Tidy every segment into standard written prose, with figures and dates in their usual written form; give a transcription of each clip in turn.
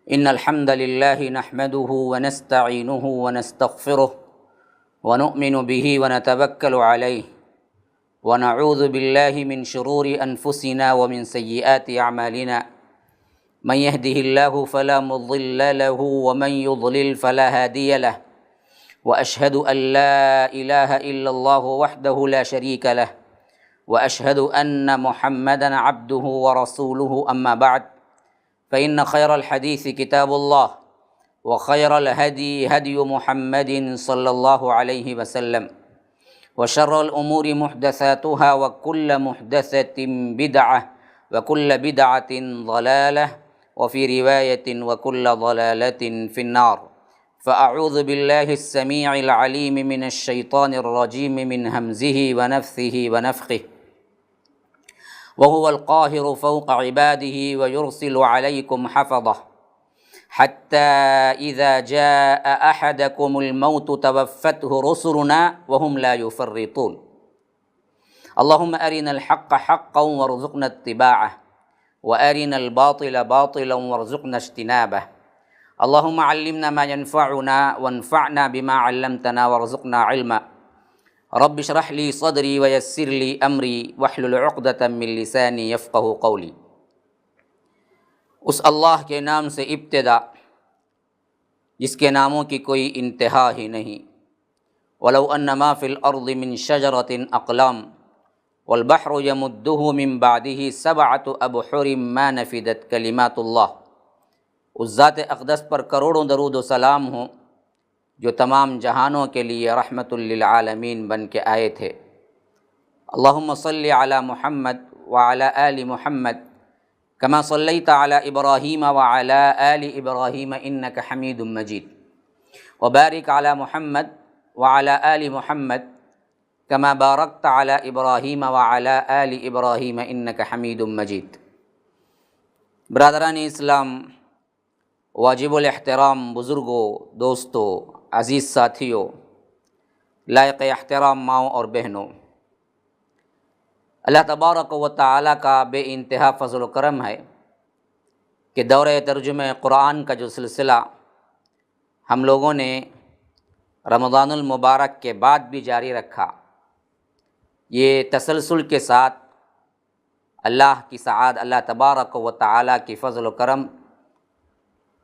إن الحمد لله نحمده ونستعينه ونستغفره ونؤمن به ونتوكل عليه ونعوذ بالله من شرور أنفسنا ومن سيئات أعمالنا من يهده الله فلا مضل له ومن يضلل فلا هادي له وأشهد أن لا إله إلا الله وحده لا شريك له وأشهد أن محمدًا عبده ورسوله أما بعد فإن خير الحديث كتاب الله وخير الهدي هدي محمد صلى الله عليه وسلم وشر الأمور محدثاتها وكل محدثة بدعة وكل بدعة ضلالة وفي رواية وكل ضلالة في النار فأعوذ بالله السميع العليم من الشيطان الرجيم من همزه ونفثه ونفخه وهو القاهر فوق عباده ويرسل عليكم حفظه حتى إذا جاء أحدكم الموت توفته رسلنا وهم لا يفرطون اللهم أرنا الحق حقا وارزقنا اتباعه وأرنا الباطل باطلا وارزقنا اجتنابه اللهم علمنا ما ينفعنا وانفعنا بما علمتنا وارزقنا علما رب اشرح لي صدری ویسر لی امری واحلل عقدۃ من لسانی یفقہوا قولی۔ اس اللہ کے نام سے ابتدا جس کے ناموں کی کوئی انتہا ہی نہیں۔ ولو ان ما فی الارض من شجرۃ اقلام والبحر یمدہ من بعدہ سبعۃ ابحر ما نفدت کلمات اللہ۔ اس ذات اقدس پر کروڑوں درود و سلام ہوں جو تمام جہانوں کے لیے رحمت للعالمین بن کے آئے تھے۔ اللہم صلی علی محمد وعلی آل محمد کما صلیت علی ابراہیم وعلی آل ابراہیم انک حمید مجید وبارک علی محمد وعلی آل محمد کما بارکت علی ابراہیم وعلی آل ابراہیم انک حمید مجید۔ برادران اسلام، واجب الاحترام بزرگوں، دوستوں، عزیز ساتھیوں، لائق احترام ماؤں اور بہنوں، اللہ تبارک و تعالیٰ کا بے انتہا فضل و کرم ہے کہ دورہ ترجمہ قرآن کا جو سلسلہ ہم لوگوں نے رمضان المبارک کے بعد بھی جاری رکھا، یہ تسلسل کے ساتھ اللہ کی سعادت، اللہ تبارک و تعالیٰ کی فضل و کرم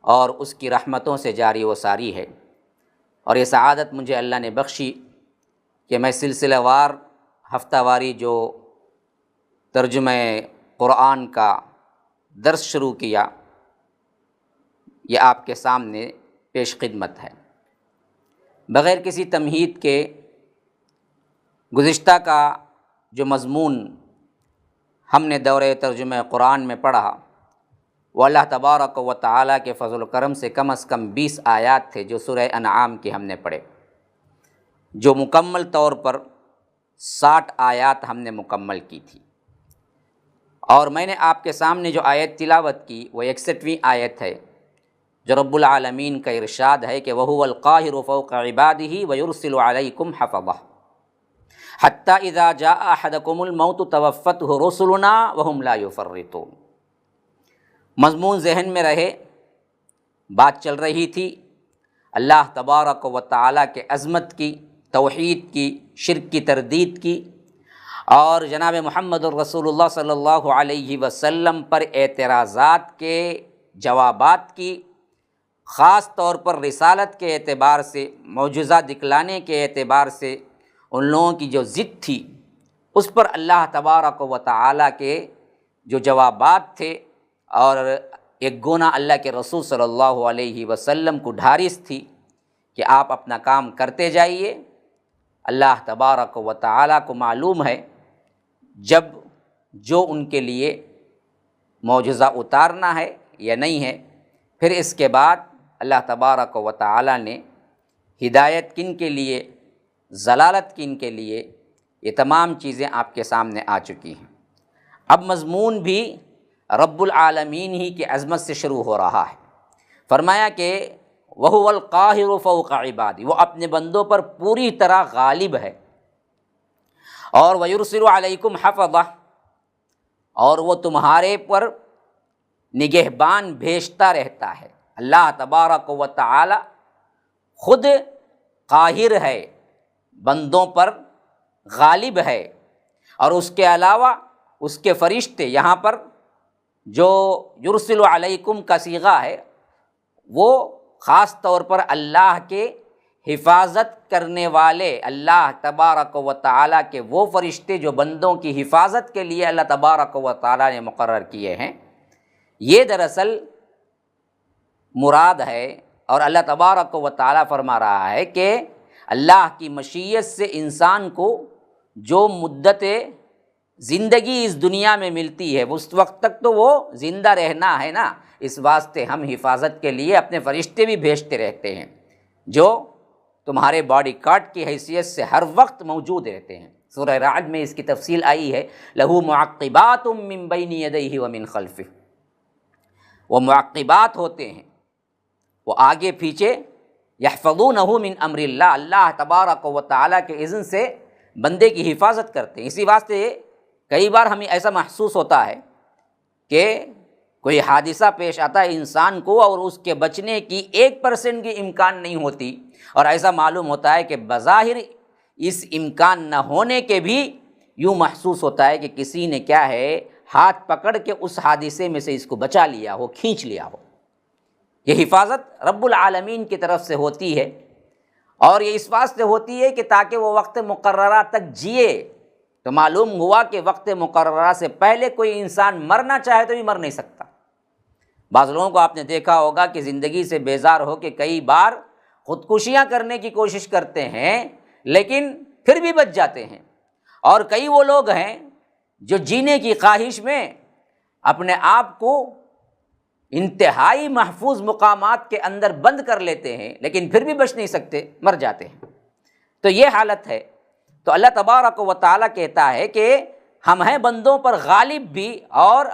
اور اس کی رحمتوں سے جاری و ساری ہے۔ اور یہ سعادت مجھے اللہ نے بخشی کہ میں سلسلہ وار ہفتہ واری جو ترجمہ قرآن کا درس شروع کیا، یہ آپ کے سامنے پیش خدمت ہے۔ بغیر کسی تمہید کے گزشتہ کا جو مضمون ہم نے دورہ ترجمہ قرآن میں پڑھا وہ اللہ تبارک و تعالیٰ کے فضل و کرم سے کم 20 آیات تھے جو سورہ انعام کی ہم نے پڑھے، جو مکمل طور پر 60 آیات ہم نے مکمل کی تھی۔ اور میں نے آپ کے سامنے جو آیت تلاوت کی وہ 61ویں آیت ہے، جو رب العالمین کا ارشاد ہے کہ وَهُوَ الْقَاهِرُ فَوْقَ عِبَادِهِ وَيُرْسِلُ عَلَيْكُمْ حَفَظَةً حَتَّى إِذَا جَاءَ أَحَدَكُمُ الْمَوْتُ تَوَفَّتْهُ رُسُلُنَا وَهُمْ لَا يُفَرِّطُونَ۔ مضمون ذہن میں رہے، بات چل رہی تھی اللہ تبارک و تعالیٰ کے عظمت کی، توحید کی، شرک کی تردید کی، اور جناب محمد الرسول اللہ صلی اللہ علیہ وسلم پر اعتراضات کے جوابات کی، خاص طور پر رسالت کے اعتبار سے، معجزہ دکھلانے کے اعتبار سے ان لوگوں کی جو ضد تھی، اس پر اللہ تبارک و تعالیٰ کے جو جوابات تھے، اور ایک گونا اللہ کے رسول صلی اللہ علیہ وسلم کو ڈھارس تھی کہ آپ اپنا کام کرتے جائیے۔ اللہ تبارک و تعالیٰ کو معلوم ہے جب جو ان کے لیے معجزہ اتارنا ہے یا نہیں ہے۔ پھر اس کے بعد اللہ تبارک و تعالیٰ نے ہدایت کن کے لیے، ضلالت کن کے لیے، یہ تمام چیزیں آپ کے سامنے آ چکی ہیں۔ اب مضمون بھی رب العالمین ہی کی عظمت سے شروع ہو رہا ہے۔ فرمایا کہ وَهُوَ الْقَاهِرُ فَوْقَ عِبَادِهِ، وہ اپنے بندوں پر پوری طرح غالب ہے، اور وَيُرْسِلُ عَلَيْكُمْ حَفَظَةً، اور وہ تمہارے پر نگہبان بھیجتا رہتا ہے۔ اللہ تبارک و تعالی خود قاہر ہے، بندوں پر غالب ہے، اور اس کے علاوہ اس کے فرشتے، یہاں پر جو یرسل علیکم کا صیغہ ہے وہ خاص طور پر اللہ کے حفاظت کرنے والے اللہ تبارک و تعالیٰ کے وہ فرشتے جو بندوں کی حفاظت کے لیے اللہ تبارک و تعالیٰ نے مقرر کیے ہیں، یہ دراصل مراد ہے۔ اور اللہ تبارک و تعالیٰ فرما رہا ہے کہ اللہ کی مشیت سے انسان کو جو مدت زندگی اس دنیا میں ملتی ہے اس وقت تک تو وہ زندہ رہنا ہے نا، اس واسطے ہم حفاظت کے لیے اپنے فرشتے بھی بھیجتے رہتے ہیں جو تمہارے باڈی گارڈ کی حیثیت سے ہر وقت موجود رہتے ہیں۔ سورہ رعد میں اس کی تفصیل آئی ہے، لَهُ مُعَقِّبَاتٌ مِّن بَيْنِ يَدَيْهِ وَمِن خَلْفِهِ، وہ معقبات ہوتے ہیں، وہ آگے پیچھے، یحفظونہ من امر اللہ، اللہ تبارک و تعالیٰ کے اذن سے بندے کی حفاظت کرتے ہیں۔ اسی واسطے کئی بار ہمیں ایسا محسوس ہوتا ہے کہ کوئی حادثہ پیش آتا ہے انسان کو اور اس کے بچنے کی 1% کی امکان نہیں ہوتی، اور ایسا معلوم ہوتا ہے کہ بظاہر اس امکان نہ ہونے کے بھی یوں محسوس ہوتا ہے کہ کسی نے کیا ہے ہاتھ پکڑ کے اس حادثے میں سے اس کو بچا لیا ہو، کھینچ لیا ہو۔ یہ حفاظت رب العالمین کی طرف سے ہوتی ہے، اور یہ اس واسطے ہوتی ہے کہ تاکہ وہ وقت مقررہ تک جیے۔ تو معلوم ہوا کہ وقت مقررہ سے پہلے کوئی انسان مرنا چاہے تو بھی مر نہیں سکتا۔ بعض لوگوں کو آپ نے دیکھا ہوگا کہ زندگی سے بیزار ہو کے کئی بار خودکشیاں کرنے کی کوشش کرتے ہیں لیکن پھر بھی بچ جاتے ہیں، اور کئی وہ لوگ ہیں جو جینے کی خواہش میں اپنے آپ کو انتہائی محفوظ مقامات کے اندر بند کر لیتے ہیں لیکن پھر بھی بچ نہیں سکتے، مر جاتے ہیں۔ تو یہ حالت ہے۔ تو اللہ تبارک و تعالیٰ کہتا ہے کہ ہم ہیں بندوں پر غالب بھی، اور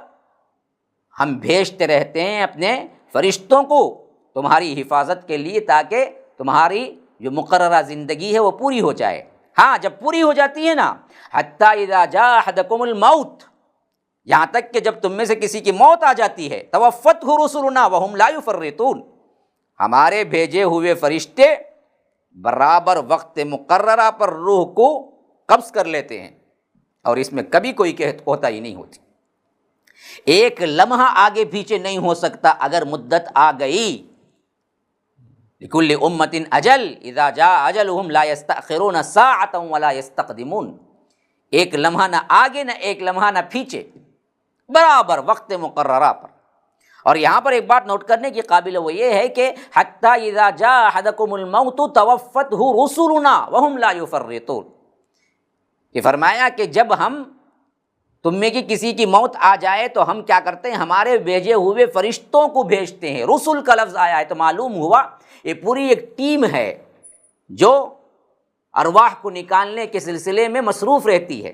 ہم بھیجتے رہتے ہیں اپنے فرشتوں کو تمہاری حفاظت کے لیے تاکہ تمہاری جو مقررہ زندگی ہے وہ پوری ہو جائے۔ ہاں جب پوری ہو جاتی ہے نا، حتیٰ اذا جاء احدکم الموت، یہاں تک کہ جب تم میں سے کسی کی موت آ جاتی ہے، توفتہ رسلنا وہم لا یفرطون، ہمارے بھیجے ہوئے فرشتے برابر وقت مقررہ پر روح کو قبض کر لیتے ہیں، اور اس میں کبھی کوئی کوتاہی نہیں ہوتی، ایک لمحہ آگے پیچھے نہیں ہو سکتا اگر مدت آ گئی۔ لکل امۃ اجل اذا جاء اجلہم لا یستأخرون ساعۃ ولا یستقدمون، ایک لمحہ نہ آگے نہ ایک لمحہ نہ پیچھے، برابر وقت مقررہ پر۔ اور یہاں پر ایک بات نوٹ کرنے کی قابل وہ یہ ہے کہ حتیٰ اذا جاء احدکم الموت توفتہ رسلنا وہم لا یفرطون، کہ فرمایا کہ جب ہم تم میں کی کسی کی موت آ جائے تو ہم کیا کرتے ہیں، ہمارے بھیجے ہوئے فرشتوں کو بھیجتے ہیں۔ رسل کا لفظ آیا ہے تو معلوم ہوا یہ پوری ایک ٹیم ہے جو ارواح کو نکالنے کے سلسلے میں مصروف رہتی ہے۔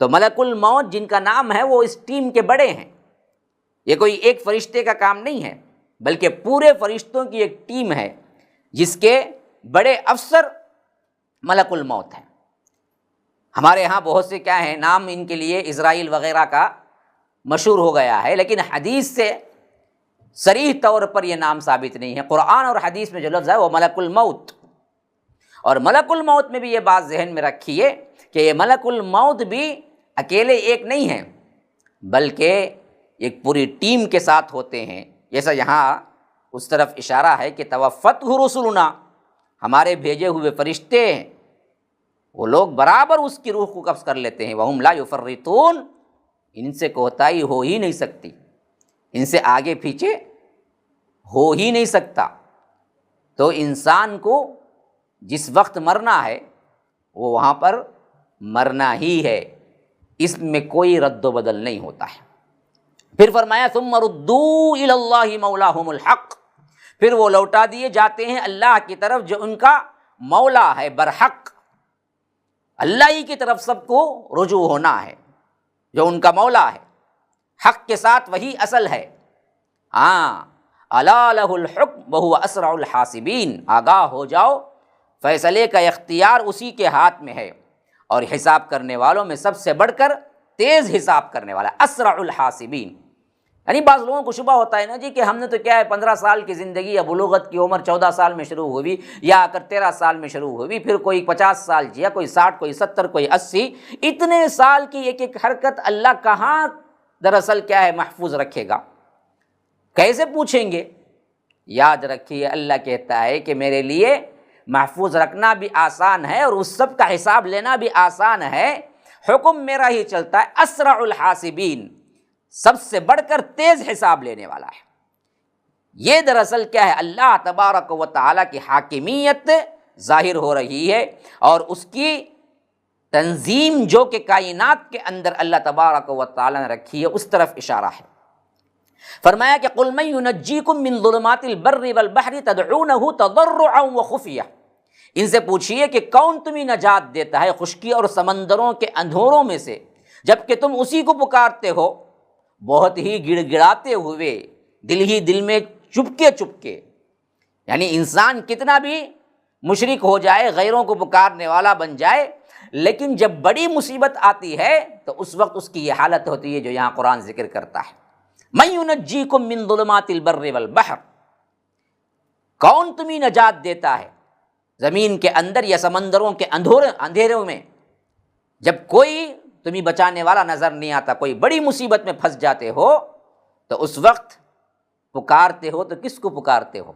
تو ملک الموت جن کا نام ہے وہ اس ٹیم کے بڑے ہیں، یہ کوئی ایک فرشتے کا کام نہیں ہے بلکہ پورے فرشتوں کی ایک ٹیم ہے جس کے بڑے افسر ملک الموت ہیں۔ ہمارے ہاں بہت سے کیا ہیں نام ان کے لیے اسرائیل وغیرہ کا مشہور ہو گیا ہے، لیکن حدیث سے صریح طور پر یہ نام ثابت نہیں ہے۔ قرآن اور حدیث میں جو لفظ ہے وہ ملک الموت، اور ملک الموت میں بھی یہ بات ذہن میں رکھیے کہ یہ ملک الموت بھی اکیلے ایک نہیں ہیں بلکہ ایک پوری ٹیم کے ساتھ ہوتے ہیں، جیسا یہاں اس طرف اشارہ ہے کہ توفتہ رسلنا، ہمارے بھیجے ہوئے فرشتے ہیں وہ لوگ برابر اس کی روح کو قبض کر لیتے ہیں۔ وہم لا یفرطون، ان سے کوتاہی ہو ہی نہیں سکتی، ان سے آگے پیچھے ہو ہی نہیں سکتا۔ تو انسان کو جس وقت مرنا ہے وہ وہاں پر مرنا ہی ہے، اس میں کوئی رد و بدل نہیں ہوتا ہے۔ پھر فرمایا ثم ردوا الی اللہ مولاہم الحق، پھر وہ لوٹا دیے جاتے ہیں اللہ کی طرف جو ان کا مولا ہے برحق، اللہ ہی کی طرف سب کو رجوع ہونا ہے، جو ان کا مولا ہے، حق کے ساتھ وہی اصل ہے۔ ہاں الا لہ الحکم وہو اسرع الحاسبین، آگاہ ہو جاؤ فیصلے کا اختیار اسی کے ہاتھ میں ہے، اور حساب کرنے والوں میں سب سے بڑھ کر تیز حساب کرنے والا، اسرع الحاسبین، یعنی بعض لوگوں کو شبہ ہوتا ہے نا جی کہ ہم نے تو کیا ہے 15 سال کی زندگی یا بلوغت کی عمر 14 سال میں شروع ہوئی یا اگر 13 سال میں شروع ہوئی، پھر کوئی 50 سال جیا، کوئی 60، کوئی 70، کوئی 80، اتنے سال کی ایک ایک حرکت اللہ کہاں دراصل کیا ہے محفوظ رکھے گا؟ کیسے پوچھیں گے؟ یاد رکھیے اللہ کہتا ہے کہ میرے لیے محفوظ رکھنا بھی آسان ہے اور اس سب کا حساب لینا بھی آسان ہے، حکم میرا ہی چلتا ہے، اسرع الحاسبین، سب سے بڑھ کر تیز حساب لینے والا ہے۔ یہ دراصل کیا ہے؟ اللہ تبارک و تعالیٰ کی حاکمیت ظاہر ہو رہی ہے، اور اس کی تنظیم جو کہ کائنات کے اندر اللہ تبارک و تعالیٰ نے رکھی ہے اس طرف اشارہ ہے۔ فرمایا کہ قُلْ مَن يُنَجِّيكُم مِّن ظُلُمَاتِ الْبَرِّ وَالْبَحْرِ تَدْعُونَهُ تَضَرُّعًا وَخُفْيَةً، ان سے پوچھئے کہ کون تمہیں نجات دیتا ہے خشکی اور سمندروں کے اندھوروں میں سے، جبکہ تم اسی کو پکارتے ہو بہت ہی گڑ گڑاتے ہوئے، دل ہی دل میں چپکے چپکے۔ یعنی انسان کتنا بھی مشرک ہو جائے، غیروں کو پکارنے والا بن جائے، لیکن جب بڑی مصیبت آتی ہے تو اس وقت اس کی یہ حالت ہوتی ہے جو یہاں قرآن ذکر کرتا ہے، مَن يُنَجِّيكُم مِّن ظُلُمَاتِ الْبَرِّ وَالْبَحْرِ، کون تمہیں نجات دیتا ہے زمین کے اندر یا سمندروں کے اندھیروں میں، جب کوئی تمہیں بچانے والا نظر نہیں آتا، کوئی بڑی مصیبت میں پھنس جاتے ہو تو اس وقت پکارتے ہو تو کس کو پکارتے ہو؟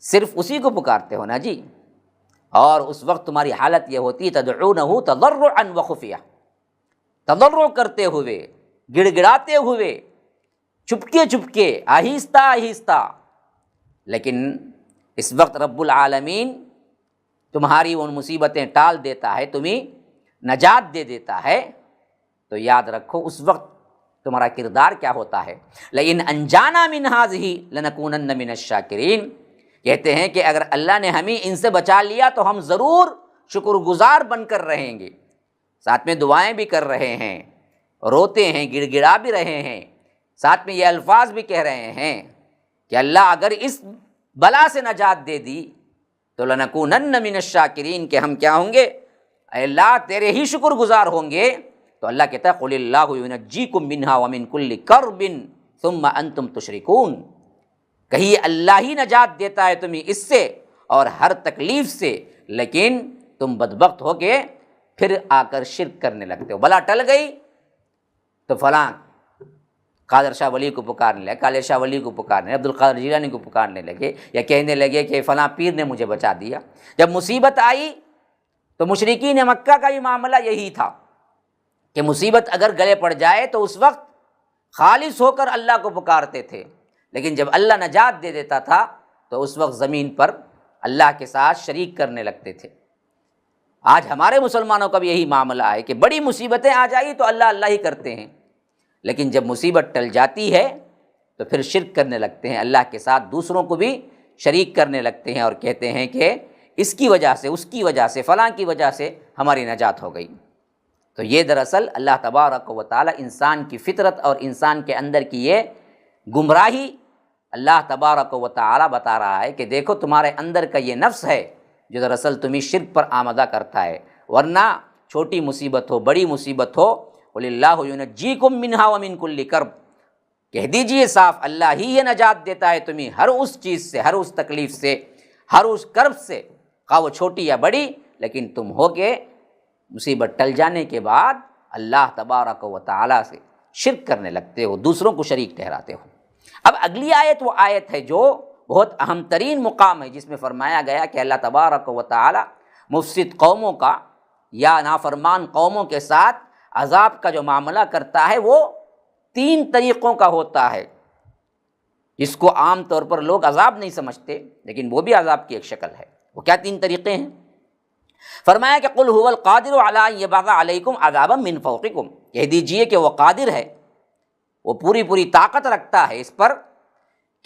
صرف اسی کو پکارتے ہو نا جی، اور اس وقت تمہاری حالت یہ ہوتی ہے تدعونہ تضرعا وخفیہ، تضرع کرتے ہوئے، گڑ گڑاتے ہوئے، چپکے چپکے، آہستہ آہستہ، لیکن اس وقت رب العالمین تمہاری ان مصیبتیں ٹال دیتا ہے، تمہیں نجات دے دیتا ہے، تو یاد رکھو اس وقت تمہارا کردار کیا ہوتا ہے۔ لئن انجانا من هذه لنکونن من الشاکرین، کہتے ہیں کہ اگر اللہ نے ہمیں ان سے بچا لیا تو ہم ضرور شکر گزار بن کر رہیں گے، ساتھ میں دعائیں بھی کر رہے ہیں، روتے ہیں، گڑ گڑا بھی رہے ہیں، ساتھ میں یہ الفاظ بھی کہہ رہے ہیں کہ اللہ اگر اس بلا سے نجات دے دی تو لنکونن من الشاکرین، کہ ہم کیا ہوں گے؟ اے اللہ تیرے ہی شکر گزار ہوں گے۔ تو اللہ کہتا ہے قُلِ اللَّهُ يُنَجِّيكُم مِّنْهَا وَمِن كُلِّ كَرْبٍ ثُمَّ أَنْتُمْ تُشْرِكُونَ، کہیں اللہ ہی نجات دیتا ہے تمہیں اس سے اور ہر تکلیف سے، لیکن تم بدبخت ہو کے پھر آ کر شرک کرنے لگتے ہو۔ بلا ٹل گئی تو فلاں قادر شاہ ولی کو پکارنے لگے، کالے شاہ ولی کو پکارنے، عبد القادر جیلانی کو پکارنے لگے، یا کہنے لگے کہ فلاں پیر نے مجھے بچا دیا۔ جب مصیبت آئی تو مشرکین مکہ کا یہ معاملہ یہی تھا کہ مصیبت اگر گلے پڑ جائے تو اس وقت خالص ہو کر اللہ کو پکارتے تھے، لیکن جب اللہ نجات دے دیتا تھا تو اس وقت زمین پر اللہ کے ساتھ شریک کرنے لگتے تھے۔ آج ہمارے مسلمانوں کا بھی یہی معاملہ ہے کہ بڑی مصیبتیں آ جائی تو اللہ اللہ ہی کرتے ہیں، لیکن جب مصیبت ٹل جاتی ہے تو پھر شرک کرنے لگتے ہیں، اللہ کے ساتھ دوسروں کو بھی شریک کرنے لگتے ہیں اور کہتے ہیں کہ اس کی وجہ سے، اس کی وجہ سے، فلاں کی وجہ سے ہماری نجات ہو گئی۔ تو یہ دراصل اللہ تبارک و تعالیٰ انسان کی فطرت اور انسان کے اندر کی یہ گمراہی اللہ تبارک و تعالیٰ بتا رہا ہے کہ دیکھو تمہارے اندر کا یہ نفس ہے جو دراصل تمہیں شرک پر آمادہ کرتا ہے، ورنہ چھوٹی مصیبت ہو، بڑی مصیبت ہو، قُلِ اللَّهُ يُنَجِّيكُم مِّنْهَا وَمِن كُلِّ كَرْبٍ، کہہ دیجئے صاف اللہ ہی یہ نجات دیتا ہے تمہیں ہر اس چیز سے، ہر اس تکلیف سے، ہر اس کرب سے، خواہ وہ چھوٹی یا بڑی، لیکن تم ہو کے مصیبت ٹل جانے کے بعد اللہ تبارک و تعالیٰ سے شرک کرنے لگتے ہو، دوسروں کو شریک ٹھہراتے ہو۔ اب اگلی آیت وہ آیت ہے جو بہت اہم ترین مقام ہے، جس میں فرمایا گیا کہ اللہ تبارک و تعالیٰ مفسد قوموں کا یا نافرمان قوموں کے ساتھ عذاب کا جو معاملہ کرتا ہے وہ 3 طریقوں کا ہوتا ہے، جس کو عام طور پر لوگ عذاب نہیں سمجھتے، لیکن وہ بھی عذاب کی ایک شکل ہے۔ وہ کیا 3 طریقے ہیں؟ فرمایا کہ قُلْ هُوَ الْقَادِرُ عَلَىٰ أَن يَبْعَثَ عَلَيْكُمْ عَذَابًا مِّن فَوْقِكُمْ، کہہ دیجئے کہ وہ قادر ہے، وہ پوری طاقت رکھتا ہے اس پر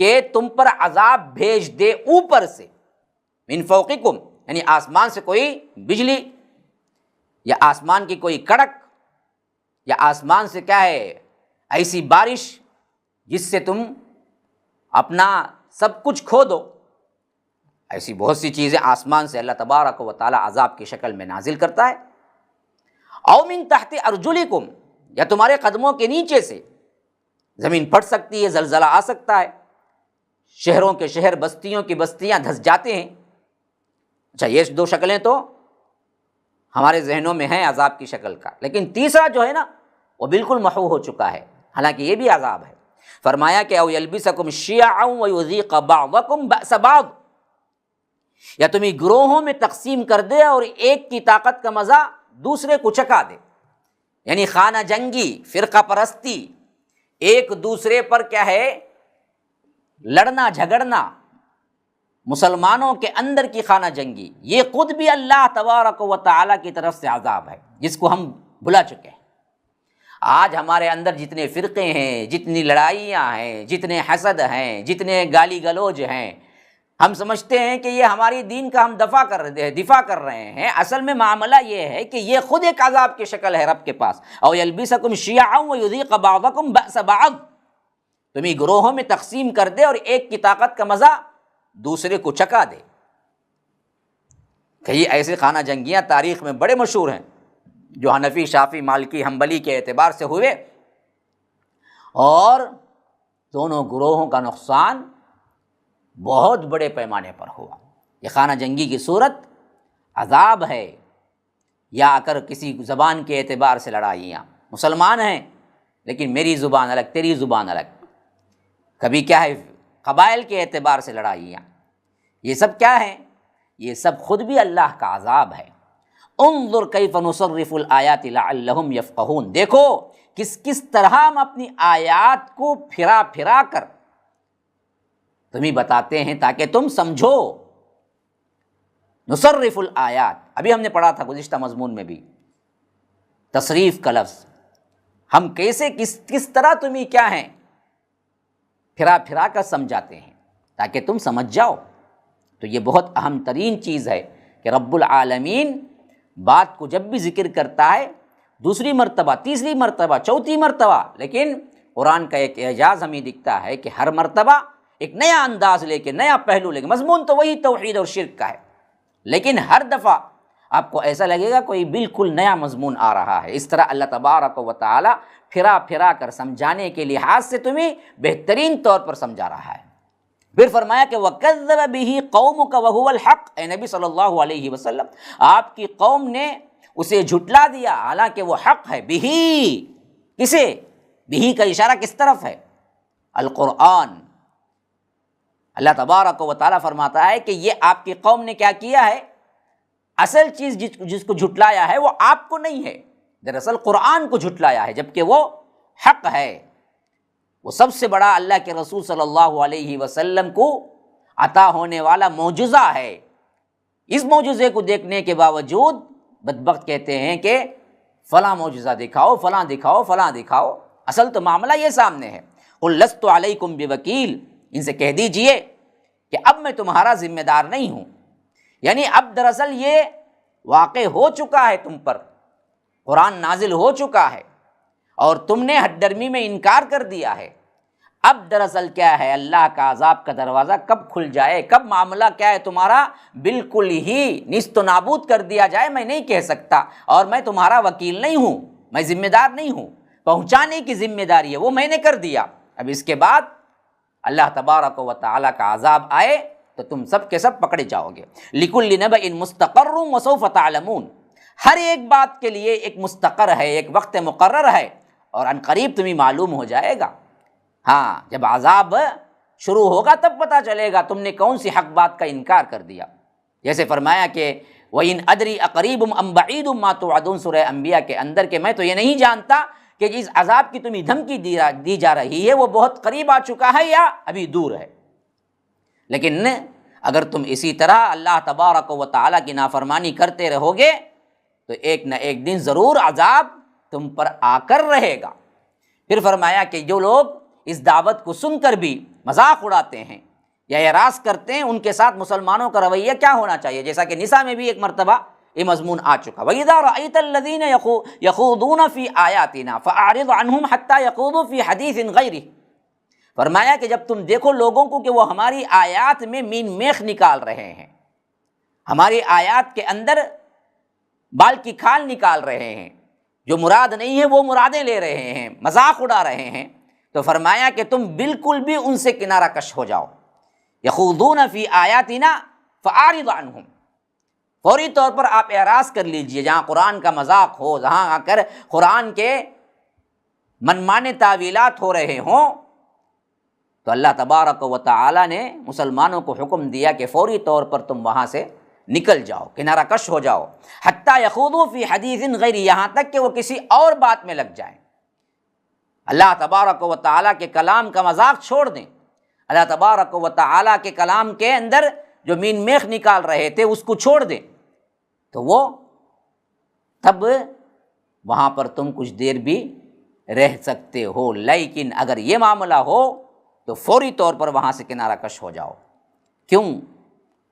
کہ تم پر عذاب بھیج دے اوپر سے، من فوقکم یعنی آسمان سے کوئی بجلی یا آسمان کی کوئی کڑک یا آسمان سے کیا ہے ایسی بارش جس سے تم اپنا سب کچھ کھو دو۔ ایسی بہت سی چیزیں آسمان سے اللہ تبارک و تعالی عذاب کی شکل میں نازل کرتا ہے۔ او من تحت ارجلکم، یا تمہارے قدموں کے نیچے سے، زمین پھٹ سکتی ہے، زلزلہ آ سکتا ہے، شہروں کے شہر، بستیوں کی بستیاں دھس جاتے ہیں۔ اچھا، یہ دو شکلیں تو ہمارے ذہنوں میں ہیں عذاب کی شکل کا، لیکن تیسرا جو ہے نا وہ بالکل محو ہو چکا ہے، حالانکہ یہ بھی عذاب ہے۔ فرمایا کہ او یلبسکم شیعا ویذیق بعضکم بأس بعض، یا تمہیں گروہوں میں تقسیم کر دے اور ایک کی طاقت کا مزہ دوسرے کو چکھا دے، یعنی خانہ جنگی، فرقہ پرستی، ایک دوسرے پر کیا ہے لڑنا جھگڑنا، مسلمانوں کے اندر کی خانہ جنگی، یہ خود بھی اللہ تبارک و تعالیٰ کی طرف سے عذاب ہے، جس کو ہم بھلا چکے ہیں۔ آج ہمارے اندر جتنے فرقے ہیں، جتنی لڑائیاں ہیں، جتنے حسد ہیں، جتنے گالی گلوج ہیں، ہم سمجھتے ہیں کہ یہ ہماری دین کا ہم دفاع کر رہے ہیں، اصل میں معاملہ یہ ہے کہ یہ خود ایک عذاب کی شکل ہے رب کے پاس۔ او یلبسکم شیعا ویذیق بعضکم بأس بعض، تمہیں گروہوں میں تقسیم کر دے اور ایک کی طاقت کا مزہ دوسرے کو چکھا دے۔ کئی ایسے خانہ جنگیاں تاریخ میں بڑے مشہور ہیں جو حنفی، شافعی، مالکی، حنبلی کے اعتبار سے ہوئے، اور دونوں گروہوں کا نقصان بہت بڑے پیمانے پر ہوا۔ یہ خانہ جنگی کی صورت عذاب ہے، یا اگر کسی زبان کے اعتبار سے لڑائیاں، مسلمان ہیں لیکن میری زبان الگ، تیری زبان الگ، کبھی کیا ہے قبائل کے اعتبار سے لڑائیاں، یہ سب کیا ہیں؟ یہ سب خود بھی اللہ کا عذاب ہے۔ انظر کیف نصرف الآیات لعلہم یفقہون، دیکھو کس طرح ہم اپنی آیات کو پھرا پھرا کر تمہیں بتاتے ہیں تاکہ تم سمجھو۔ نصرف الآیات، ابھی ہم نے پڑھا تھا گزشتہ مضمون میں بھی، تصریف کا لفظ، ہم کیسے کس طرح تمہیں کیا ہیں پھرا پھرا کر سمجھاتے ہیں تاکہ تم سمجھ جاؤ۔ تو یہ بہت اہم ترین چیز ہے کہ رب العالمین بات کو جب بھی ذکر کرتا ہے، دوسری مرتبہ، تیسری مرتبہ، چوتھی مرتبہ، لیکن قرآن کا ایک اعجاز ہمیں دکھتا ہے کہ ہر مرتبہ ایک نیا انداز لے کے، نیا پہلو لے کے، مضمون تو وہی توحید اور شرک کا ہے، لیکن ہر دفعہ آپ کو ایسا لگے گا کوئی بالکل نیا مضمون آ رہا ہے۔ اس طرح اللہ تبارک و تعالی پھرا پھرا کر سمجھانے کے لحاظ سے تمہیں بہترین طور پر سمجھا رہا ہے۔ پھر فرمایا کہ وَكَذَّبَ بِهِ قَوْمُكَ وَهُوَ الْحَقُّ، اے نبی صلی اللہ علیہ وسلم، آپ کی قوم نے اسے جھٹلا دیا حالانکہ وہ حق ہے۔ بِهِ، کسے؟ بِهِ کا اشارہ کس طرف ہے؟ القرآن۔ اللہ تبارک و تعالیٰ فرماتا ہے کہ یہ آپ کی قوم نے کیا کیا ہے؟ اصل چیز جس کو جھٹلایا ہے وہ آپ کو نہیں ہے، دراصل قرآن کو جھٹلایا ہے، جبکہ وہ حق ہے۔ وہ سب سے بڑا اللہ کے رسول صلی اللہ علیہ وسلم کو عطا ہونے والا معجزہ ہے۔ اس معجزے کو دیکھنے کے باوجود بدبخت کہتے ہیں کہ فلاں معجزہ دکھاؤ، فلاں دکھاؤ، فلاں دکھاؤ، اصل تو معاملہ یہ سامنے ہے۔ قُلْ لَسْتُ عَلَيْكُمْ بِوَكِيلٍ، ان سے کہہ دیجئے کہ اب میں تمہارا ذمہ دار نہیں ہوں، یعنی اب دراصل یہ واقع ہو چکا ہے، تم پر قرآن نازل ہو چکا ہے اور تم نے حد درمی میں انکار کر دیا ہے۔ اب دراصل کیا ہے، اللہ کا عذاب کا دروازہ کب کھل جائے، کب معاملہ کیا ہے تمہارا بالکل ہی نیست و نابود کر دیا جائے، میں نہیں کہہ سکتا، اور میں تمہارا وکیل نہیں ہوں، میں ذمہ دار نہیں ہوں، پہنچانے کی ذمہ داری ہے وہ میں نے کر دیا۔ اب اس کے بعد اللہ تبارک و تعالیٰ کا عذاب آئے تو تم سب کے سب پکڑے جاؤ گے۔ لِكُلِّ نَبَإٍ مُسْتَقَرٌّ وَسَوْفَ تَعْلَمُونَ، ہر ایک بات کے لیے ایک مستقر ہے، ایک وقت مقرر ہے، اور ان قریب تمہیں معلوم ہو جائے گا۔ ہاں، جب عذاب شروع ہوگا تب پتہ چلے گا تم نے کون سی حق بات کا انکار کر دیا۔ جیسے فرمایا کہ وَإِنْ أَدْرِي أَقَرِيبٌ أَمْ بَعِيدٌ مَا تُوعَدُونَ، سورہ انبیاء کے اندر، کہ میں تو یہ نہیں جانتا کہ جس عذاب کی تمہیں دھمکی دی جا رہی ہے وہ بہت قریب آ چکا ہے یا ابھی دور ہے۔ لیکن اگر تم اسی طرح اللہ تبارک و تعالیٰ کی نافرمانی کرتے رہو گے تو ایک نہ ایک دن ضرور عذاب تم پر آ کر رہے گا۔ پھر فرمایا کہ جو لوگ اس دعوت کو سن کر بھی مذاق اڑاتے ہیں یا اعراض کرتے ہیں، ان کے ساتھ مسلمانوں کا رویہ کیا ہونا چاہیے؟ جیسا کہ نساء میں بھی ایک مرتبہ یہ مضمون آ چکا، وَإِذَا رَأَيْتَ الَّذِينَ يَخُوضُونَ فِي آيَاتِنَا فَأَعْرِضْ عَنْهُمْ حَتَّى يَخُوضُوا فِي حَدِيثٍ غَيْرِهِ، فرمایا کہ جب تم دیکھو لوگوں کو کہ وہ ہماری آیات میں مین میخ نکال رہے ہیں، ہماری آیات کے اندر بال کی کھال نکال رہے ہیں، جو مراد نہیں ہے وہ مرادیں لے رہے ہیں، مذاق اڑا رہے ہیں، تو فرمایا کہ تم بالکل بھی ان سے کنارہ کش ہو جاؤ. یخوضون فی آیاتنا فاعرض عنہم، فوری طور پر آپ اعراض کر لیجئے. جہاں قرآن کا مذاق ہو، جہاں آ کر قرآن کے منمانے تعویلات ہو رہے ہوں، تو اللہ تبارک و تعالی نے مسلمانوں کو حکم دیا کہ فوری طور پر تم وہاں سے نکل جاؤ، کنارہ کش ہو جاؤ. حتی یخوضوا فی حدیث غیرہ، یہاں تک کہ وہ کسی اور بات میں لگ جائیں. اللہ تبارک و تعالیٰ کے کلام کا مذاق چھوڑ دیں. اللہ تبارک و تعالیٰ کے کلام کے اندر جو مین میخ نکال رہے تھے اس کو چھوڑ دیں. تو وہ تب وہاں پر تم کچھ دیر بھی رہ سکتے ہو، لیکن اگر یہ معاملہ ہو تو فوری طور پر وہاں سے کنارہ کش ہو جاؤ. کیوں؟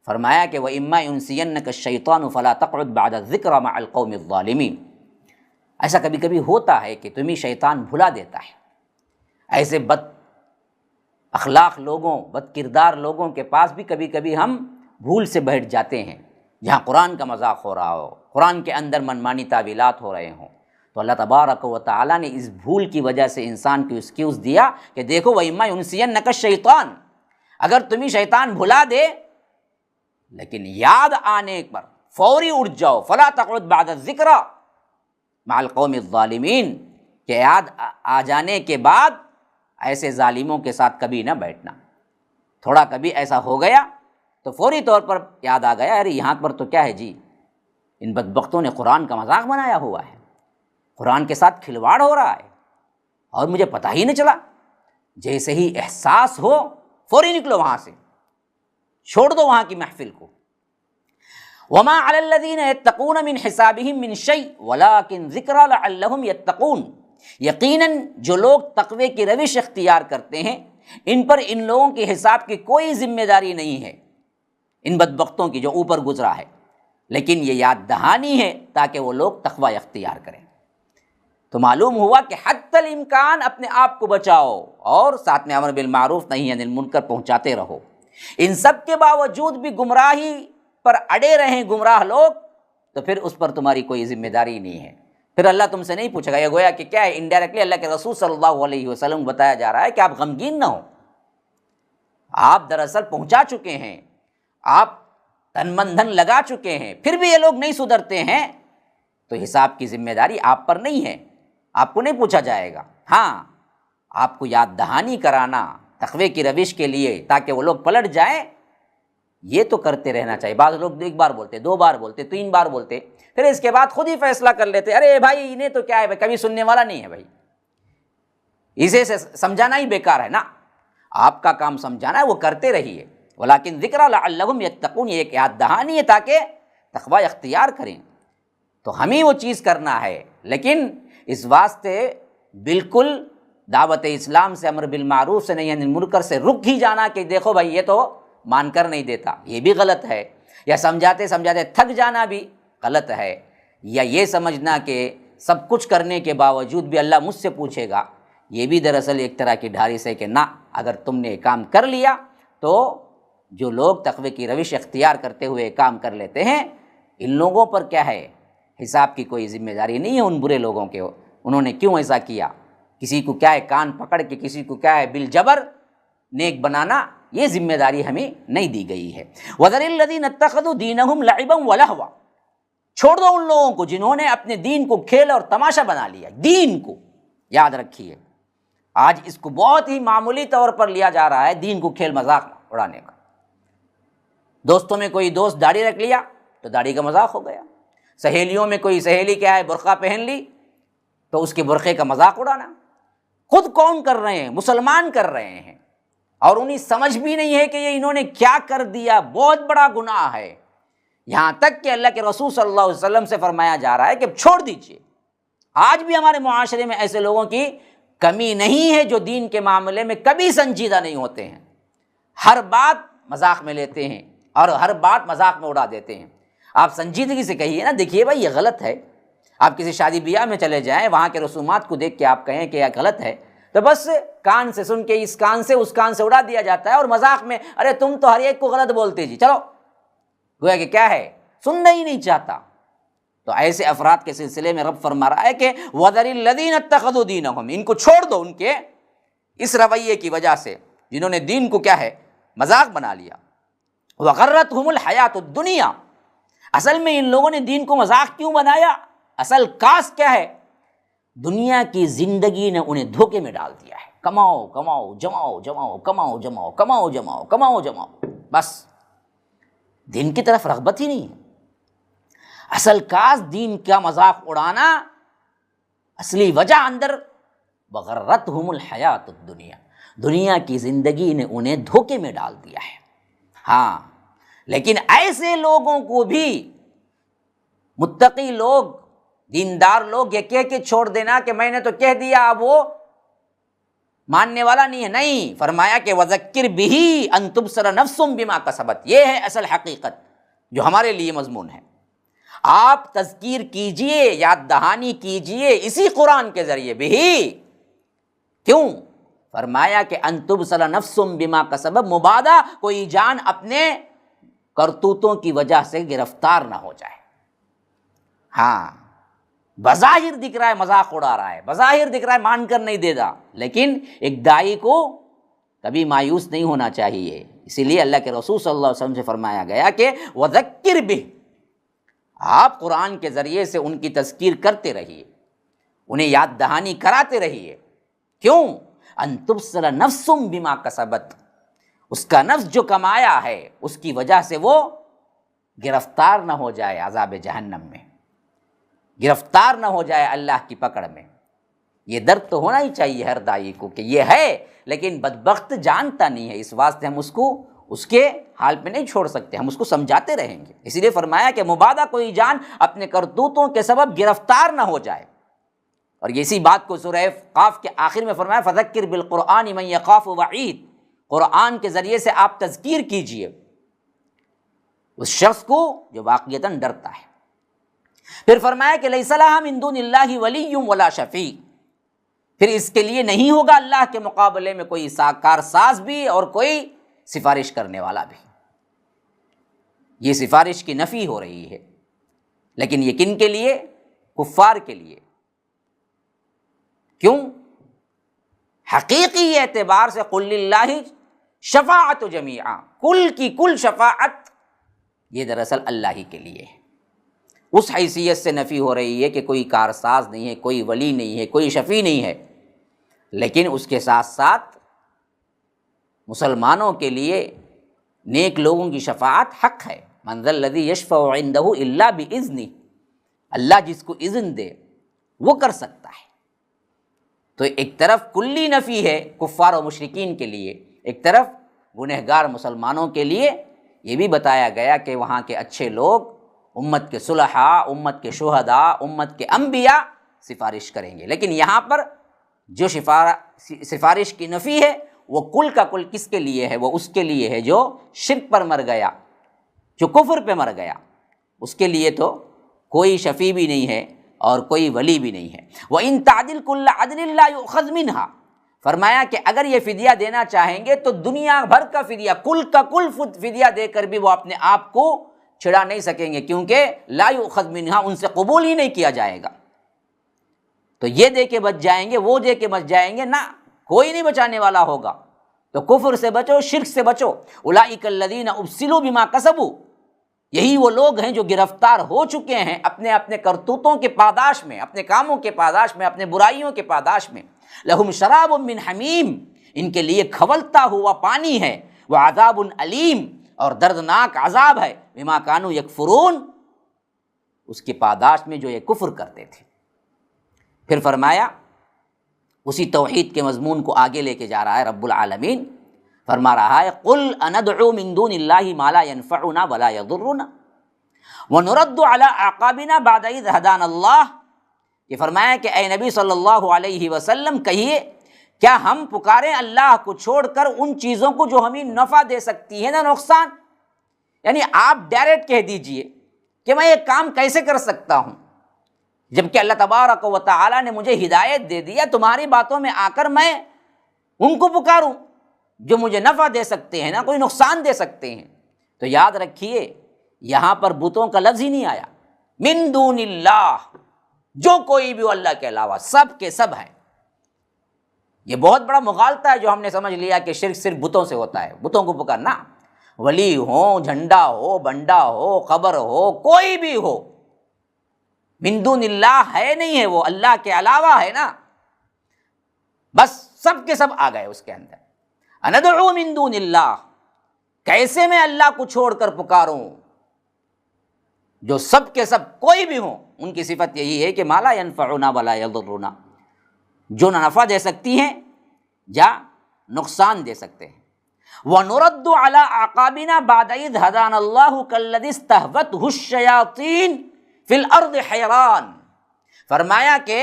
فرمایا کہ وَإِمَّا يُنْسِيَنَّكَ الشَّيْطَانُ فَلَا تَقْعُدْ بَعْدَ الذِّكْرَى مَعَ الْقَوْمِ الظَّالِمِينَ. ایسا کبھی کبھی ہوتا ہے کہ تمہیں شیطان بھلا دیتا ہے. ایسے بد اخلاق لوگوں، بد کردار لوگوں کے پاس بھی کبھی کبھی ہم بھول سے بیٹھ جاتے ہیں، جہاں قرآن کا مذاق ہو رہا ہو، قرآن کے اندر منمانی تعویلات ہو رہے ہوں. تو اللہ تبارک و تعالیٰ نے اس بھول کی وجہ سے انسان کو ایکسکیوز دیا کہ دیکھو وَإِمَّا يُنْسِيَنَّكَ الشَّيْطَانُ، اگر تمہیں شیطان بھلا دے لیکن یاد آنے پر فوری اٹھ جاؤ. فَلَا تَقْعُدْ بَعْدَ الذِّكْرَى مع القوم الظالمین، کہ یاد آ جانے کے بعد ایسے ظالموں کے ساتھ کبھی نہ بیٹھنا. تھوڑا کبھی ایسا ہو گیا تو فوری طور پر یاد آ گیا، ارے یہاں پر تو کیا ہے جی، ان بدبختوں نے قرآن کا مذاق بنایا ہوا ہے، قرآن کے ساتھ کھلواڑ ہو رہا ہے اور مجھے پتہ ہی نہیں چلا. جیسے ہی احساس ہو فوری نکلو وہاں سے، چھوڑ دو وہاں کی محفل کو. وَمَا عَلَى الَّذِينَ يَتَّقُونَ مِنْ حِسَابِهِمْ مِنْ شَيْءٍ وَلَٰكِنْ ذِكْرَىٰ لَعَلَّهُمْ يَتَّقُونَ. یقیناً جو لوگ تقوی کی روش اختیار کرتے ہیں ان پر ان لوگوں کے حساب کی کوئی ذمہ داری نہیں ہے، ان بدبختوں کی جو اوپر گزرا ہے، لیکن یہ یاد دہانی ہے تاکہ وہ لوگ تقوی اختیار کریں. تو معلوم ہوا کہ حتی الامکان اپنے آپ کو بچاؤ اور ساتھ میں امر بالمعروف نہی عن المنکر پہنچاتے رہو. ان سب کے باوجود بھی گمراہی پر اڑے رہیں گمراہ لوگ تو پھر اس پر تمہاری کوئی ذمہ داری نہیں ہے. پھر اللہ تم سے نہیں پوچھے گا. یہ گویا کہ کیا ہے، انڈائریکٹلی اللہ کے رسول صلی اللہ علیہ وسلم کو بتایا جا رہا ہے کہ آپ غمگین نہ ہو، آپ دراصل پہنچا چکے ہیں، آپ تن من دھن لگا چکے ہیں، پھر بھی یہ لوگ نہیں سدھرتے ہیں تو حساب کی ذمہ داری آپ پر نہیں ہے، آپ کو نہیں پوچھا جائے گا. ہاں، آپ کو یاد دہانی کرانا تقوی کی روش کے لیے تاکہ وہ لوگ پلٹ جائیں، یہ تو کرتے رہنا چاہیے. بعض لوگ ایک بار بولتے، دو بار بولتے، تین بار بولتے، پھر اس کے بعد خود ہی فیصلہ کر لیتے، ارے بھائی انہیں تو کیا ہے بھائی، کبھی سننے والا نہیں ہے بھائی، اسے سمجھانا ہی بیکار ہے نا. آپ کا کام سمجھانا ہے، وہ کرتے رہیے. ولیکن ذکر لعلہم یتقون، یہ ایک یاد دہانی ہے تاکہ تقوی اختیار کریں. تو ہمیں وہ چیز کرنا ہے، لیکن اس واسطے بالکل دعوت اسلام سے، امر بالمعروف سے، نہی عن المنکر سے رک ہی جانا کہ دیکھو بھائی یہ تو مان کر نہیں دیتا، یہ بھی غلط ہے. یا سمجھاتے سمجھاتے تھک جانا بھی غلط ہے. یا یہ سمجھنا کہ سب کچھ کرنے کے باوجود بھی اللہ مجھ سے پوچھے گا، یہ بھی دراصل ایک طرح کی ڈھارس ہے کہ نہ، اگر تم نے کام کر لیا تو جو لوگ تقوی کی روش اختیار کرتے ہوئے کام کر لیتے ہیں ان لوگوں پر کیا ہے، حساب کی کوئی ذمہ داری نہیں ہے ان برے لوگوں کے. انہوں نے کیوں ایسا کیا، کسی کو کیا ہے کان پکڑ کے، کسی کو کیا ہے بالجبر نیک بنانا، یہ ذمہ داری ہمیں نہیں دی گئی ہے. وَذَرِ الَّذِينَ اتَّخَذُوا دِينَهُمْ لَعِبًا وَلَهْوًا، چھوڑ دو ان لوگوں کو جنہوں نے اپنے دین کو کھیل اور تماشا بنا لیا. دین کو یاد رکھیے، آج اس کو بہت ہی معمولی طور پر لیا جا رہا ہے، دین کو کھیل مذاق اڑانے کا. دوستوں میں کوئی دوست داڑھی رکھ لیا تو داڑھی کا مذاق ہو گیا. سہیلیوں میں کوئی سہیلی کیا ہے برقع پہن لی تو اس کے برقعے کا مذاق اڑانا. خود کون کر رہے ہیں؟ مسلمان کر رہے ہیں، اور انہیں سمجھ بھی نہیں ہے کہ یہ انہوں نے کیا کر دیا، بہت بڑا گناہ ہے. یہاں تک کہ اللہ کے رسول صلی اللہ علیہ وسلم سے فرمایا جا رہا ہے کہ چھوڑ دیجئے. آج بھی ہمارے معاشرے میں ایسے لوگوں کی کمی نہیں ہے جو دین کے معاملے میں کبھی سنجیدہ نہیں ہوتے ہیں، ہر بات مذاق میں لیتے ہیں اور ہر بات مذاق میں اڑا دیتے ہیں. آپ سنجیدگی سے کہیے نا، دیکھیے بھائی یہ غلط ہے. آپ کسی شادی بیاہ میں چلے جائیں، وہاں کے رسومات کو دیکھ کے آپ کہیں کہ یہ غلط ہے، تو بس کان سے سن کے اس کان سے اس کان سے اڑا دیا جاتا ہے، اور مذاق میں ارے تم تو ہر ایک کو غلط بولتے جی، چلو، گویا کہ کیا ہے، سننا ہی نہیں چاہتا. تو ایسے افراد کے سلسلے میں رب فرما رہا ہے کہ وَذَرِ الَّذِينَ اتَّخَذُوا دِينَهُمْ، ان کو چھوڑ دو ان کے اس رویے کی وجہ سے جنہوں نے دین کو کیا ہے مذاق بنا لیا. وغرتہم الحیات الدنیا، اصل میں ان لوگوں نے دین کو مذاق کیوں بنایا؟ اصل کاس کیا ہے؟ دنیا کی زندگی نے انہیں دھوکے میں ڈال دیا ہے. کماؤ کماؤ جماؤ جماؤ کماؤ جماؤ کماؤ جماؤ کماؤ جماؤ، بس دین کی طرف رغبت ہی نہیں ہے. اصل کاس دین کا مذاق اڑانا، اصلی وجہ اندر وغرتہم الحیات الدنیا، دنیا کی زندگی نے انہیں دھوکے میں ڈال دیا ہے. ہاں لیکن ایسے لوگوں کو بھی متقی لوگ، دیندار لوگ یہ کہہ کے چھوڑ دینا کہ میں نے تو کہہ دیا اب وہ ماننے والا نہیں ہے، نہیں. فرمایا کہ وذکر بہ ان تبصر نفس بما کسبت، یہ ہے اصل حقیقت جو ہمارے لیے مضمون ہے. آپ تذکیر کیجئے، یاد دہانی کیجئے اسی قرآن کے ذریعے بھی. کیوں؟ فرمایا کہ ان تبصر نفس بما کسبت، مبادا کوئی جان اپنے کرتوتوں کی وجہ سے گرفتار نہ ہو جائے. ہاں بظاہر دکھ رہا ہے مذاق اڑا رہا ہے، بظاہر دکھ رہا ہے مان کر نہیں دے گا، لیکن ایک داعی کو کبھی مایوس نہیں ہونا چاہیے. اسی لیے اللہ کے رسول صلی اللہ علیہ وسلم سے فرمایا گیا کہ وذکر بہ، آپ قرآن کے ذریعے سے ان کی تذکیر کرتے رہیے، انہیں یاد دہانی کراتے رہیے. کیوں؟ ان تبصر نفس بما کسبت، اس کا نفس جو کمایا ہے اس کی وجہ سے وہ گرفتار نہ ہو جائے عذاب جہنم میں، گرفتار نہ ہو جائے اللہ کی پکڑ میں. یہ درد تو ہونا ہی چاہیے ہر داعی کو کہ یہ ہے، لیکن بدبخت جانتا نہیں ہے، اس واسطے ہم اس کو اس کے حال پہ نہیں چھوڑ سکتے، ہم اس کو سمجھاتے رہیں گے. اسی لیے فرمایا کہ مبادا کوئی جان اپنے کرتوتوں کے سبب گرفتار نہ ہو جائے. اور اسی بات کو سورہ قاف کے آخر میں فرمایا فذکر بالقرآن من یخاف وعید، قرآن کے ذریعے سے آپ تذکیر کیجئے اس شخص کو جو واقعتاً ڈرتا ہے. پھر فرمایا کہ لیس لہا من دون اللہ ولی ولا شفیع، پھر اس کے لیے نہیں ہوگا اللہ کے مقابلے میں کوئی کارساز بھی اور کوئی سفارش کرنے والا بھی. یہ سفارش کی نفی ہو رہی ہے، لیکن یہ کن کے لیے؟ کفار کے لیے. کیوں؟ حقیقی اعتبار سے قل للہ شفاعت جمیعا، کل کی کل شفاعت یہ دراصل اللہ ہی کے لیے ہے. اس حیثیت سے نفی ہو رہی ہے کہ کوئی کارساز نہیں ہے، کوئی ولی نہیں ہے، کوئی شفیع نہیں ہے، لیکن اس کے ساتھ ساتھ مسلمانوں کے لیے نیک لوگوں کی شفاعت حق ہے. من ذا الذی یشفع عندہ الا باذنہ، اللہ جس کو اذن دے وہ کر سکتا ہے. تو ایک طرف کلی نفی ہے کفار و مشرکین کے لیے، ایک طرف گنہگار مسلمانوں کے لیے یہ بھی بتایا گیا کہ وہاں کے اچھے لوگ، امت کے صلحاء، امت کے شہداء، امت کے انبیاء سفارش کریں گے. لیکن یہاں پر جو سفارش کی نفی ہے وہ کل کا کل کس کے لیے ہے؟ وہ اس کے لیے ہے جو شرک پر مر گیا، جو کفر پہ مر گیا، اس کے لیے تو کوئی شفیع بھی نہیں ہے اور کوئی ولی بھی نہیں ہے. وَإِن تَعْدِلْ كُلَّ عَدْلٍ لَا يُؤْخَذْ مِنْهَا، فرمایا کہ اگر یہ فدیہ دینا چاہیں گے تو دنیا بھر کا فدیہ، کل کا کل فدیہ دے کر بھی وہ اپنے آپ کو چھڑا نہیں سکیں گے، کیونکہ لا یؤخذ منہا، ان سے قبول ہی نہیں کیا جائے گا. تو یہ دے کے بچ جائیں گے، وہ دے کے بچ جائیں گے، نہ کوئی نہیں بچانے والا ہوگا. تو کفر سے بچو، شرک سے بچو. اولئک الذین ابسلوا بما کسبوا، یہی وہ لوگ ہیں جو گرفتار ہو چکے ہیں اپنے اپنے کرتوتوں کے پاداش میں، اپنے کاموں کے پاداش میں، اپنے برائیوں کے پاداش میں. لہم شراب من حمیم، ان کے لیے کھولتا ہوا پانی ہے. وعذاب علیم، اور دردناک عذاب ہے. بما کانوا یکفرون، اس کی پاداش میں جو یہ کفر کرتے تھے. پھر فرمایا اسی توحید کے مضمون کو آگے لے کے جا رہا ہے رب العالمین، فرما رہا ہے قل اندعو من دون اللہ ما لا ينفعنا ولا يضرنا ونرد على اعقابنا بعد اذ هدانا اللہ. یہ فرمایا کہ اے نبی صلی اللہ علیہ وسلم کہیے، کیا ہم پکاریں اللہ کو چھوڑ کر ان چیزوں کو جو ہمیں نفع دے سکتی ہے نہ نقصان؟ یعنی آپ ڈائریکٹ کہہ دیجئے کہ میں یہ کام کیسے کر سکتا ہوں، جبکہ اللہ تبارک و تعالی نے مجھے ہدایت دے دیا. تمہاری باتوں میں آ کر میں ان کو پکاروں جو مجھے نفع دے سکتے ہیں نہ کوئی نقصان دے سکتے ہیں. تو یاد رکھیے یہاں پر بتوں کا لفظ ہی نہیں آیا. من دون اللہ، جو کوئی بھی اللہ کے علاوہ، سب کے سب ہیں. یہ بہت بڑا مغالطہ ہے جو ہم نے سمجھ لیا کہ شرک صرف بتوں سے ہوتا ہے، بتوں کو پکارنا، ولی ہو، جھنڈا ہو، بنڈا ہو، قبر ہو، کوئی بھی ہو، من دون اللہ ہے نہیں ہے، وہ اللہ کے علاوہ ہے نا، بس سب کے سب آ گئے اس کے اندر۔ اندعو من دون اللہ، کیسے میں اللہ کو چھوڑ کر پکاروں جو سب کے سب کوئی بھی ہوں۔ ان کی صفت یہی ہے کہ ما لا ینفعنا ولا یضرنا، جو نہ نفع دے سکتی ہیں یا نقصان دے سکتے ہیں۔ وَنُرَدُّ عَلَىٰ أَعْقَابِنَا بَعْدَ إِذْ هَدَانَا اللَّهُ كَالَّذِي اسْتَهْوَتْهُ الشَّيَاطِينُ فِي الْأَرْضِ حَيْرَانٍ، فرمایا کہ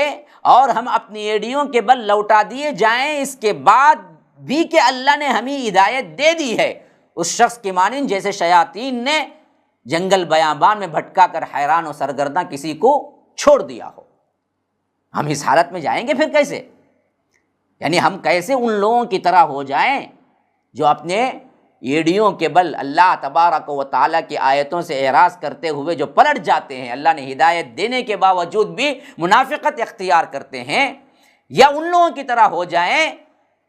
اور ہم اپنی ایڑیوں کے بل لوٹا دیے جائیں اس کے بعد بھی کہ اللہ نے ہمیں ہدایت دے دی ہے، اس شخص کی مانند جیسے شیاطین نے جنگل بیابان میں بھٹکا کر حیران و سرگرداں کسی کو چھوڑ دیا ہو۔ ہم اس حالت میں جائیں گے پھر کیسے؟ یعنی ہم کیسے ان لوگوں کی طرح ہو جائیں جو اپنے ایڑیوں کے بل اللہ تبارک و تعالیٰ کی آیتوں سے اعراض کرتے ہوئے جو پلٹ جاتے ہیں، اللہ نے ہدایت دینے کے باوجود بھی منافقت اختیار کرتے ہیں، یا ان لوگوں کی طرح ہو جائیں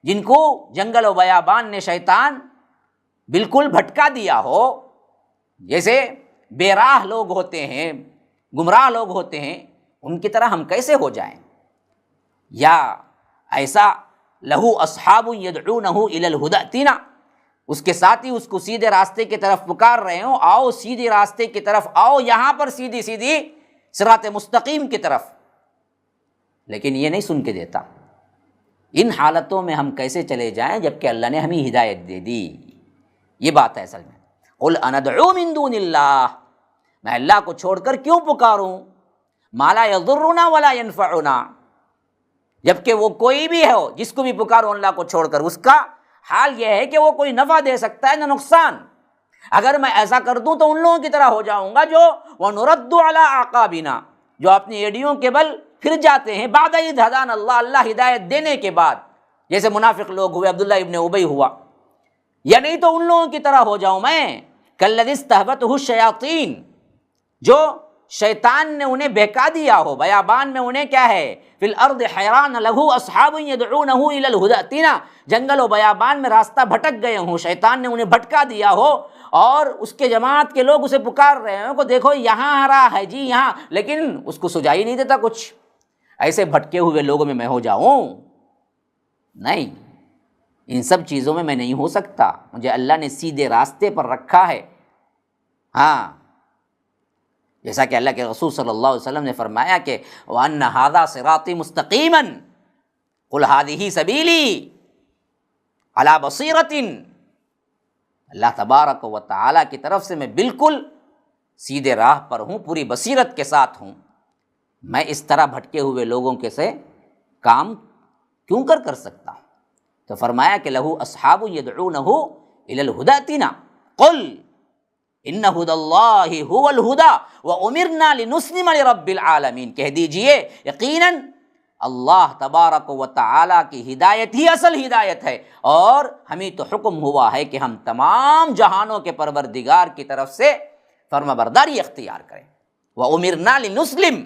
جن کو جنگل و بیابان نے شیطان بالکل بھٹکا دیا ہو، جیسے بے راہ لوگ ہوتے ہیں، گمراہ لوگ ہوتے ہیں، ان کی طرح ہم کیسے ہو جائیں؟ یا ایسا لہو اصحاب یدعونہ الی الہدی ائتنا، اس کے ساتھ ہی اس کو سیدھے راستے کی طرف پکار رہے ہوں، آؤ سیدھے راستے کی طرف آؤ، یہاں پر سیدھی سیدھی صراط مستقیم کی طرف، لیکن یہ نہیں سن کے دیتا۔ ان حالتوں میں ہم کیسے چلے جائیں جبکہ اللہ نے ہمیں ہدایت دے دی؟ یہ بات ہے اصل میں۔ قل اندعو من دون اللہ، میں اللہ کو چھوڑ کر کیوں پکاروں؟ ما لا یضرنا ولا ینفعنا، جبکہ وہ کوئی بھی ہو جس کو بھی پکارو اللہ کو چھوڑ کر، اس کا حال یہ ہے کہ وہ کوئی نفع دے سکتا ہے نہ نقصان۔ اگر میں ایسا کر دوں تو ان لوگوں کی طرح ہو جاؤں گا جو وَنُرَدُّ عَلَىٰ أَعْقَابِنَا، جو اپنی ایڑیوں کے بل پھر جاتے ہیں، بعد اذ ہدانا اللہ، اللہ ہدایت دینے کے بعد، جیسے منافق لوگ ہوئے، عبداللہ ابن ابی ہوا، یا نہیں تو ان لوگوں کی طرح ہو جاؤں میں کالذی استہوتہ الشیاطین، جو شیطان نے انہیں بہکا دیا ہو، بیابان میں انہیں کیا ہے، فی الارض حیران لہ اصحاب یدعونہ الی الہدی ائتنا، جنگل و بیابان میں راستہ بھٹک گئے ہوں، شیطان نے انہیں بھٹکا دیا ہو، اور اس کے جماعت کے لوگ اسے پکار رہے ہوں کہ دیکھو یہاں آ رہا ہے جی یہاں، لیکن اس کو سجائی نہیں دیتا کچھ۔ ایسے بھٹکے ہوئے لوگوں میں ہو جاؤں؟ نہیں، ان سب چیزوں میں نہیں ہو سکتا، مجھے اللہ نے سیدھے راستے پر رکھا ہے۔ ہاں، جیسا کہ اللہ کے رسول صلی اللہ علیہ وسلم نے فرمایا کہ وَأَنَّ هَذَا صِرَاطِي مُسْتَقِيمًا قُلْ هَذِهِ سَبِيلِي عَلَىٰ بَصِيرَةٍ، اللہ تبارک و تعالیٰ کی طرف سے میں بالکل سیدھے راہ پر ہوں، پوری بصیرت کے ساتھ ہوں، میں اس طرح بھٹکے ہوئے لوگوں کے سے کام کیوں کر سکتا ہوں؟ تو فرمایا کہ لہو اصحاب یدعونہ الی الہدی ائتنا قل ان ھدی اللہ ھو الھدی وامرنا لنسلم لرب العالمین، کہہ دیجئے یقیناً اللہ تبارک و تعالیٰ کی ہدایت ہی اصل ہدایت ہے، اور ہمیں تو حکم ہوا ہے کہ ہم تمام جہانوں کے پروردگار کی طرف سے فرما برداری اختیار کریں۔ وامرنا لنسلم،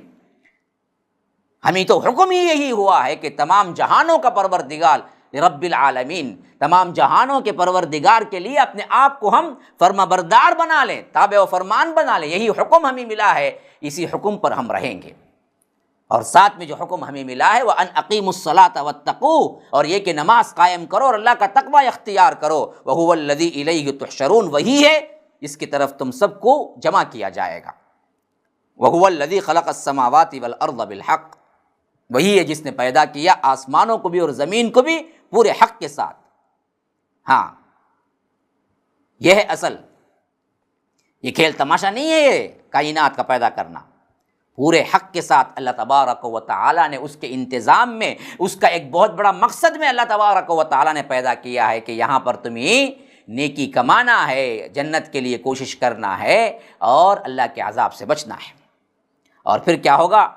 ہمیں تو حکم ہی یہی ہوا ہے کہ تمام جہانوں کا پروردگار رب العالمین، تمام جہانوں کے پروردگار کے لیے اپنے آپ کو ہم فرما بردار بنا لیں، تابع و فرمان بنا لیں، یہی حکم ہمیں ملا ہے، اسی حکم پر ہم رہیں گے۔ اور ساتھ میں جو حکم ہمیں ملا ہے وَأَنْ أَقِيمُوا الصَّلَاةَ وَاتَّقُوهُ، اور یہ کہ نماز قائم کرو اور اللہ کا تقوی اختیار کرو، وَهُوَ الَّذِي إِلَيْهِ تُحْشَرُونَ، وہی ہے جس کی طرف تم سب کو جمع کیا جائے گا۔ وَهُوَ الَّذِي خَلَقَ السَّمَاوَاتِ وَالْأَرْضَ بِالْحَقِّ، وہی ہے جس نے پیدا کیا آسمانوں کو بھی اور زمین کو بھی پورے حق کے ساتھ۔ ہاں، یہ ہے اصل، یہ کھیل تماشا نہیں ہے، یہ کائنات کا پیدا کرنا پورے حق کے ساتھ اللہ تبارک و تعالیٰ نے اس کے انتظام میں، اس کا ایک بہت بڑا مقصد میں اللہ تبارک و تعالیٰ نے پیدا کیا ہے کہ یہاں پر تمہیں نیکی کمانا ہے، جنت کے لیے کوشش کرنا ہے، اور اللہ کے عذاب سے بچنا ہے۔ اور پھر کیا ہوگا؟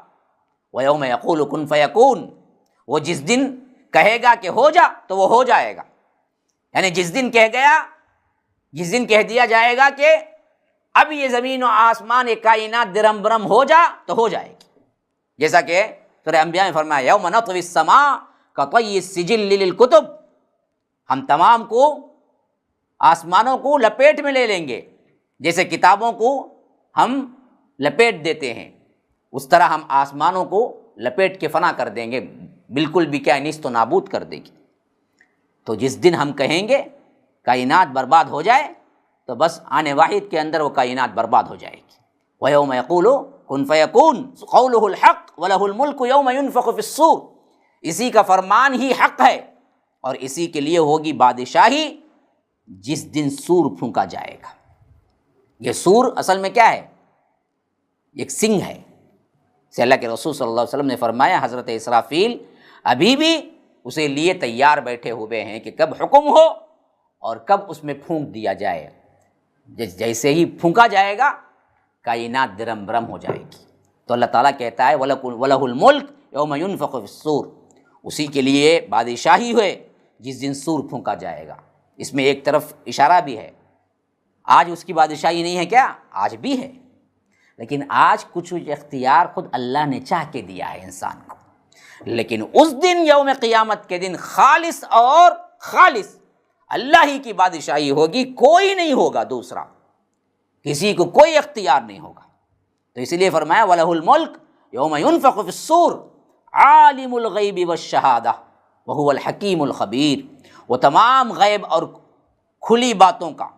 وَيَوْمَ يَقُولُ كُن فَيَكُونُ، وہ جس دن کہے گا کہ ہو جا تو وہ ہو جائے گا، یعنی جس دن کہہ دیا جائے گا کہ اب یہ زمین و آسمان یہ کائنات درم برم ہو جا تو ہو جائے گی، جیسا کہ سورہ انبیاء میں فرمایا یوم نطوی السماء کطی السجل للکتب، ہم تمام کو آسمانوں کو لپیٹ میں لے لیں گے، جیسے کتابوں کو ہم لپیٹ دیتے ہیں اس طرح ہم آسمانوں کو لپیٹ کے فنا کر دیں گے، بالکل بھی کیا نیست و نابود کر دے گی۔ تو جس دن ہم کہیں گے کائنات برباد ہو جائے تو بس آنے واحد کے اندر وہ کائنات برباد ہو جائے گی۔ وَيَوْمَ يَقُولُ كُن فَيَكُونُ قَوْلُهُ الْحَقُّ وَلَهُ الْمُلْكُ يَوْمَ يُنفَخُ فِي الصُّورِ، اسی کا فرمان ہی حق ہے اور اسی کے لیے ہوگی بادشاہی جس دن سور پھونکا جائے گا۔ یہ سور اصل میں کیا ہے؟ ایک سنگ ہے، سے اللہ کے رسول صلی اللہ علیہ وسلم نے فرمایا حضرت اسرافیل ابھی بھی اسے لیے تیار بیٹھے ہوئے ہیں کہ کب حکم ہو اور کب اس میں پھونک دیا جائے۔ جیسے ہی پھونکا جائے گا کائنات درم برم ہو جائے گی۔ تو اللہ تعالیٰ کہتا ہے وَلَهُ الْمُلْكُ يَوْمَ يُنفَخُ فِي الصُّورِ، اسی کے لیے بادشاہی ہوئے جس دن سور پھونکا جائے گا۔ اس میں ایک طرف اشارہ بھی ہے، آج اس کی بادشاہی نہیں ہے کیا؟ آج بھی ہے، لیکن آج کچھ اختیار خود اللہ نے چاہ کے دیا ہے انسان کو، لیکن اس دن یوم قیامت کے دن خالص اور خالص اللہ ہی کی بادشاہی ہوگی، کوئی نہیں ہوگا دوسرا، کسی کو کوئی اختیار نہیں ہوگا۔ تو اسی لیے فرمایا وَلَهُ الْمُلْكُ يَوْمَ يُنفَخُ فِي الصُّورِ عَالِمُ الْغَيْبِ وَالشَّهَادَةِ وَهُوَ الْحَكِيمُ الْخَبِيرُ، وہ تمام غیب اور کھلی باتوں کا،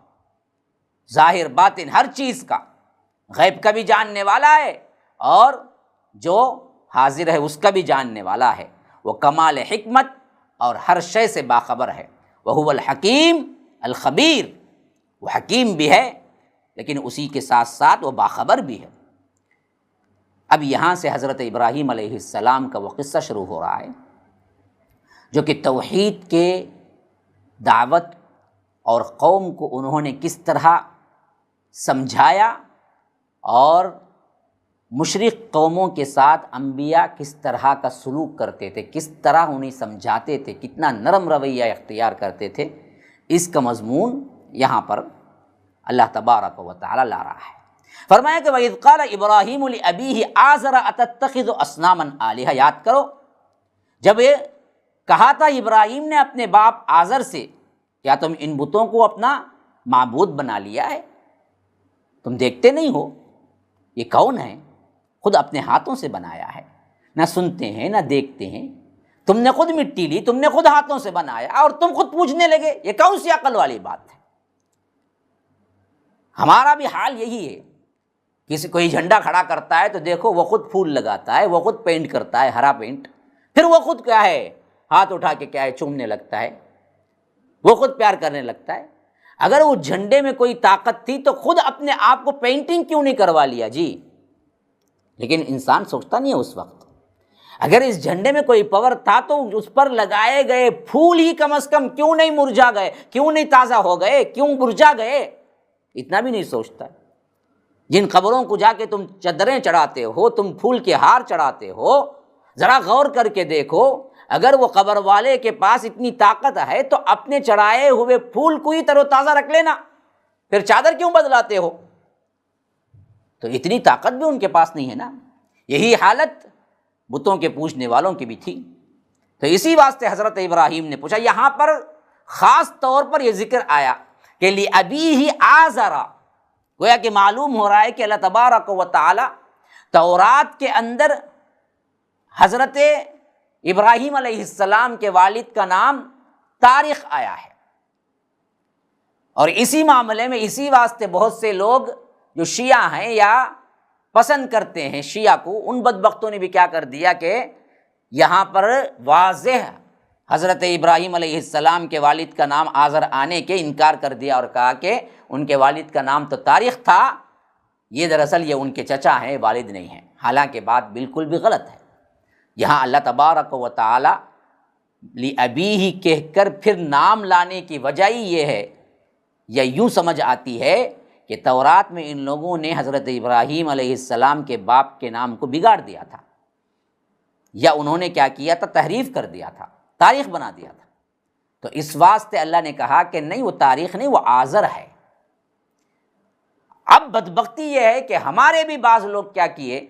ظاہر باطن ہر چیز کا، غیب کا بھی جاننے والا ہے اور جو حاضر ہے اس کا بھی جاننے والا ہے، وہ کمال حکمت اور ہر شے سے باخبر ہے۔ وَهُوَ الْحَكِيمُ الْخَبِيرُ، وہ حکیم بھی ہے لیکن اسی کے ساتھ ساتھ وہ باخبر بھی ہے۔ اب یہاں سے حضرت ابراہیم علیہ السلام کا وہ قصہ شروع ہو رہا ہے جو کہ توحید کے دعوت اور قوم کو انہوں نے کس طرح سمجھایا اور مشرک قوموں کے ساتھ انبیاء کس طرح کا سلوک کرتے تھے، کس طرح انہیں سمجھاتے تھے، کتنا نرم رویہ اختیار کرتے تھے، اس کا مضمون یہاں پر اللہ تبارک و تعالی لا رہا ہے۔ فرمایا کہ وَإِذْ قَالَ إِبْرَاهِيمُ لِأَبِيهِ آزَرَ أَتَتَّخِذُ أَصْنَامًا آلِهَةً، یاد کرو جب یہ کہا تھا ابراہیم نے اپنے باپ آزر سے، کیا تم ان بتوں کو اپنا معبود بنا لیا ہے؟ تم دیکھتے نہیں ہو یہ کون ہے؟ خود اپنے ہاتھوں سے بنایا ہے، نہ سنتے ہیں نہ دیکھتے ہیں، تم نے خود مٹی لی، تم نے خود ہاتھوں سے بنایا اور تم خود پوچھنے لگے، یہ کون سی عقل والی بات ہے؟ ہمارا بھی حال یہی ہے، کسی کوئی جھنڈا کھڑا کرتا ہے تو دیکھو وہ خود پھول لگاتا ہے، وہ خود پینٹ کرتا ہے ہرا پینٹ، پھر وہ خود کیا ہے ہاتھ اٹھا کے کیا ہے چومنے لگتا ہے، وہ خود پیار کرنے لگتا ہے۔ اگر وہ جھنڈے میں کوئی طاقت تھی تو خود اپنے آپ کو پینٹنگ کیوں نہیں کروا لیا جی؟ لیکن انسان سوچتا نہیں ہے اس وقت، اگر اس جھنڈے میں کوئی پاور تھا تو اس پر لگائے گئے پھول ہی کم از کم کیوں نہیں مرجھا گئے، کیوں نہیں تازہ ہو گئے، کیوں مرجھا گئے، اتنا بھی نہیں سوچتا۔ جن قبروں کو جا کے تم چادریں چڑھاتے ہو، تم پھول کے ہار چڑھاتے ہو، ذرا غور کر کے دیکھو، اگر وہ قبر والے کے پاس اتنی طاقت ہے تو اپنے چڑھائے ہوئے پھول کو ہی تر و تازہ رکھ لینا، پھر چادر کیوں بدلاتے ہو؟ تو اتنی طاقت بھی ان کے پاس نہیں ہے نا۔ یہی حالت بتوں کے پوجنے والوں کی بھی تھی۔ تو اسی واسطے حضرت ابراہیم نے پوچھا، یہاں پر خاص طور پر یہ ذکر آیا کہ لِأَبِيهِ آزَرَ، گویا کہ معلوم ہو رہا ہے کہ اللہ تبارک و تعالی تورات کے اندر حضرت ابراہیم علیہ السلام کے والد کا نام طارق آیا ہے، اور اسی معاملے میں اسی واسطے بہت سے لوگ جو شیعہ ہیں یا پسند کرتے ہیں شیعہ کو، ان بدبختوں نے بھی کیا کر دیا کہ یہاں پر واضح حضرت ابراہیم علیہ السلام کے والد کا نام آزر آنے کے انکار کر دیا اور کہا کہ ان کے والد کا نام تو طارق تھا، یہ دراصل یہ ان کے چچا ہیں، والد نہیں ہیں، حالانکہ بات بالکل بھی غلط ہے۔ یہاں اللہ تبارک و تعالی لِأَبِيهِ کہہ کر پھر نام لانے کی وجہ ہی یہ ہے، یا یوں سمجھ آتی ہے کہ تورات میں ان لوگوں نے حضرت ابراہیم علیہ السلام کے باپ کے نام کو بگاڑ دیا تھا، یا انہوں نے کیا کیا تھا، تحریف کر دیا تھا، تاریخ بنا دیا تھا۔ تو اس واسطے اللہ نے کہا کہ نہیں، وہ تاریخ نہیں، وہ آزر ہے۔ اب بدبختی یہ ہے کہ ہمارے بھی بعض لوگ کیا کیے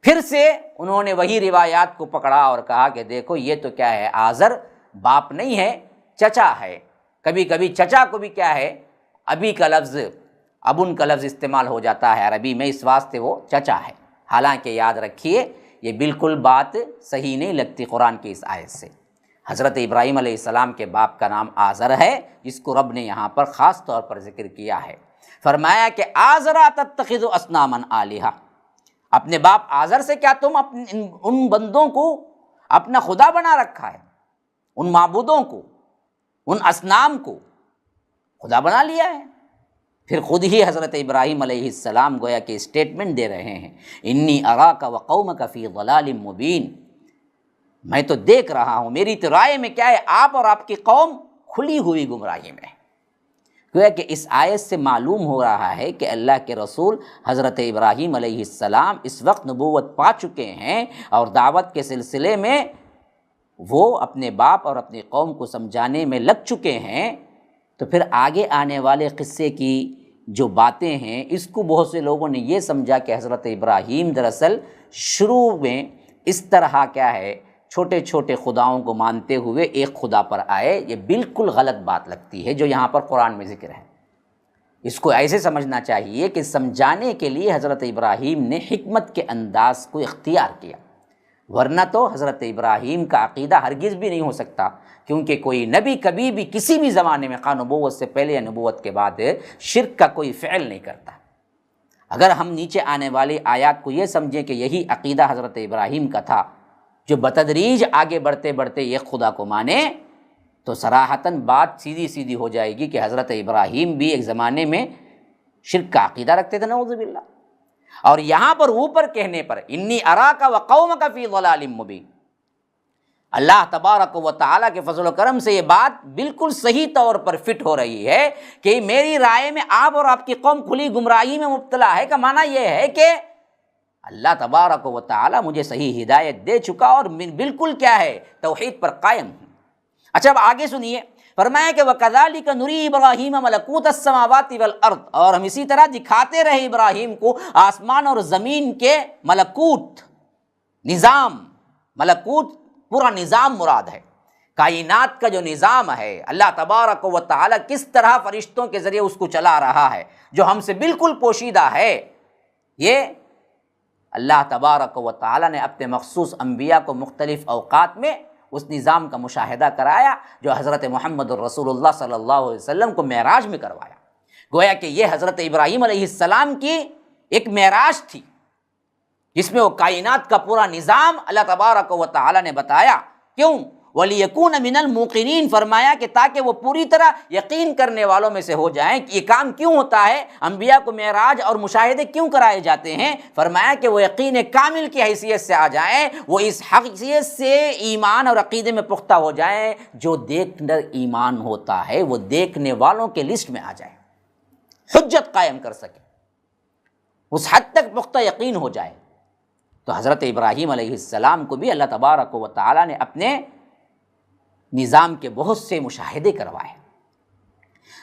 پھر سے انہوں نے وہی روایات کو پکڑا اور کہا کہ دیکھو یہ تو کیا ہے، آزر باپ نہیں ہے، چچا ہے۔ کبھی کبھی چچا کو بھی کیا ہے، ابی کا لفظ، ابن کا لفظ استعمال ہو جاتا ہے عربی میں، اس واسطے وہ چچا ہے۔ حالانکہ یاد رکھیے یہ بالکل بات صحیح نہیں لگتی قرآن کی اس آیت سے۔ حضرت ابراہیم علیہ السلام کے باپ کا نام آزر ہے، جس کو رب نے یہاں پر خاص طور پر ذکر کیا ہے۔ فرمایا کہ آزرا تتخذ اصناما آلہہ، اپنے باپ آزر سے کیا تم ان بندوں کو اپنا خدا بنا رکھا ہے، ان معبودوں کو، ان اصنام کو خدا بنا لیا ہے۔ پھر خود ہی حضرت ابراہیم علیہ السلام گویا کہ اسٹیٹمنٹ دے رہے ہیں، انی اراک وقومک فی ضلال مبین، میں تو دیکھ رہا ہوں، میری تو رائے میں کیا ہے، آپ اور آپ کی قوم کھلی ہوئی گمراہی میں ہے۔ گویا کہ اس آیت سے معلوم ہو رہا ہے کہ اللہ کے رسول حضرت ابراہیم علیہ السلام اس وقت نبوت پا چکے ہیں اور دعوت کے سلسلے میں وہ اپنے باپ اور اپنی قوم کو سمجھانے میں لگ چکے ہیں۔ تو پھر آگے آنے والے قصے کی جو باتیں ہیں، اس کو بہت سے لوگوں نے یہ سمجھا کہ حضرت ابراہیم دراصل شروع میں اس طرح کیا ہے، چھوٹے چھوٹے خداؤں کو مانتے ہوئے ایک خدا پر آئے۔ یہ بالکل غلط بات لگتی ہے جو یہاں پر قرآن میں ذکر ہے۔ اس کو ایسے سمجھنا چاہیے کہ سمجھانے کے لیے حضرت ابراہیم نے حکمت کے انداز کو اختیار کیا، ورنہ تو حضرت ابراہیم کا عقیدہ ہرگز بھی نہیں ہو سکتا، کیونکہ کوئی نبی کبھی بھی کسی بھی زمانے میں، خواہ نبوت سے پہلے یا نبوت کے بعد، شرک کا کوئی فعل نہیں کرتا۔ اگر ہم نیچے آنے والی آیات کو یہ سمجھیں کہ یہی عقیدہ حضرت ابراہیم کا تھا، جو بتدریج آگے بڑھتے بڑھتے ایک خدا کو مانے، تو صراحتاً بات سیدھی سیدھی ہو جائے گی کہ حضرت ابراہیم بھی ایک زمانے میں شرک کا عقیدہ رکھتے تھے، نعوذ باللہ۔ اور یہاں پر اوپر کہنے پر انی اراک وقومک فی ضلال مبین، اللہ تبارک و تعالیٰ کے فضل و کرم سے یہ بات بالکل صحیح طور پر فٹ ہو رہی ہے کہ میری رائے میں آپ اور آپ کی قوم کھلی گمراہی میں مبتلا ہے، کا معنی یہ ہے کہ اللہ تبارک و تعالیٰ مجھے صحیح ہدایت دے چکا اور بالکل کیا ہے، توحید پر قائم ہوں۔ اچھا اب آگے سنیے، فرمایا کہ وَكَذَلِكَ نُرِي إِبْرَاهِيمَ مَلَكُوتَ السَّمَاوَاتِ وَالْأَرْضِ، اور ہم اسی طرح دکھاتے رہے ابراہیم کو آسمان اور زمین کے ملکوت، نظام۔ ملکوت پورا نظام مراد ہے، کائنات کا جو نظام ہے، اللہ تبارک و تعالیٰ کس طرح فرشتوں کے ذریعے اس کو چلا رہا ہے، جو ہم سے بالکل پوشیدہ ہے۔ یہ اللہ تبارک و تعالیٰ نے اپنے مخصوص انبیاء کو مختلف اوقات میں اس نظام کا مشاہدہ کرایا، جو حضرت محمد الرسول اللہ صلی اللہ علیہ وسلم کو معراج میں کروایا۔ گویا کہ یہ حضرت ابراہیم علیہ السلام کی ایک معراج تھی، جس میں وہ کائنات کا پورا نظام اللہ تبارک و تعالیٰ نے بتایا۔ کیوں؟ وَلِيَكُونَ مِنَ الْمُوقِنِينَ، فرمایا کہ تاکہ وہ پوری طرح یقین کرنے والوں میں سے ہو جائیں کہ یہ کام کیوں ہوتا ہے، انبیاء کو معراج اور مشاہدے کیوں کرائے جاتے ہیں۔ فرمایا کہ وہ یقین کامل کی حیثیت سے آ جائیں، وہ اس حیثیت سے ایمان اور عقیدے میں پختہ ہو جائیں، جو دیکھ کر ایمان ہوتا ہے وہ دیکھنے والوں کے لسٹ میں آ جائے، حجت قائم کر سکے، اس حد تک پختہ یقین ہو جائے۔ تو حضرت ابراہیم علیہ السلام کو بھی اللہ تبارک و تعالیٰ نے اپنے نظام کے بہت سے مشاہدے کروائے۔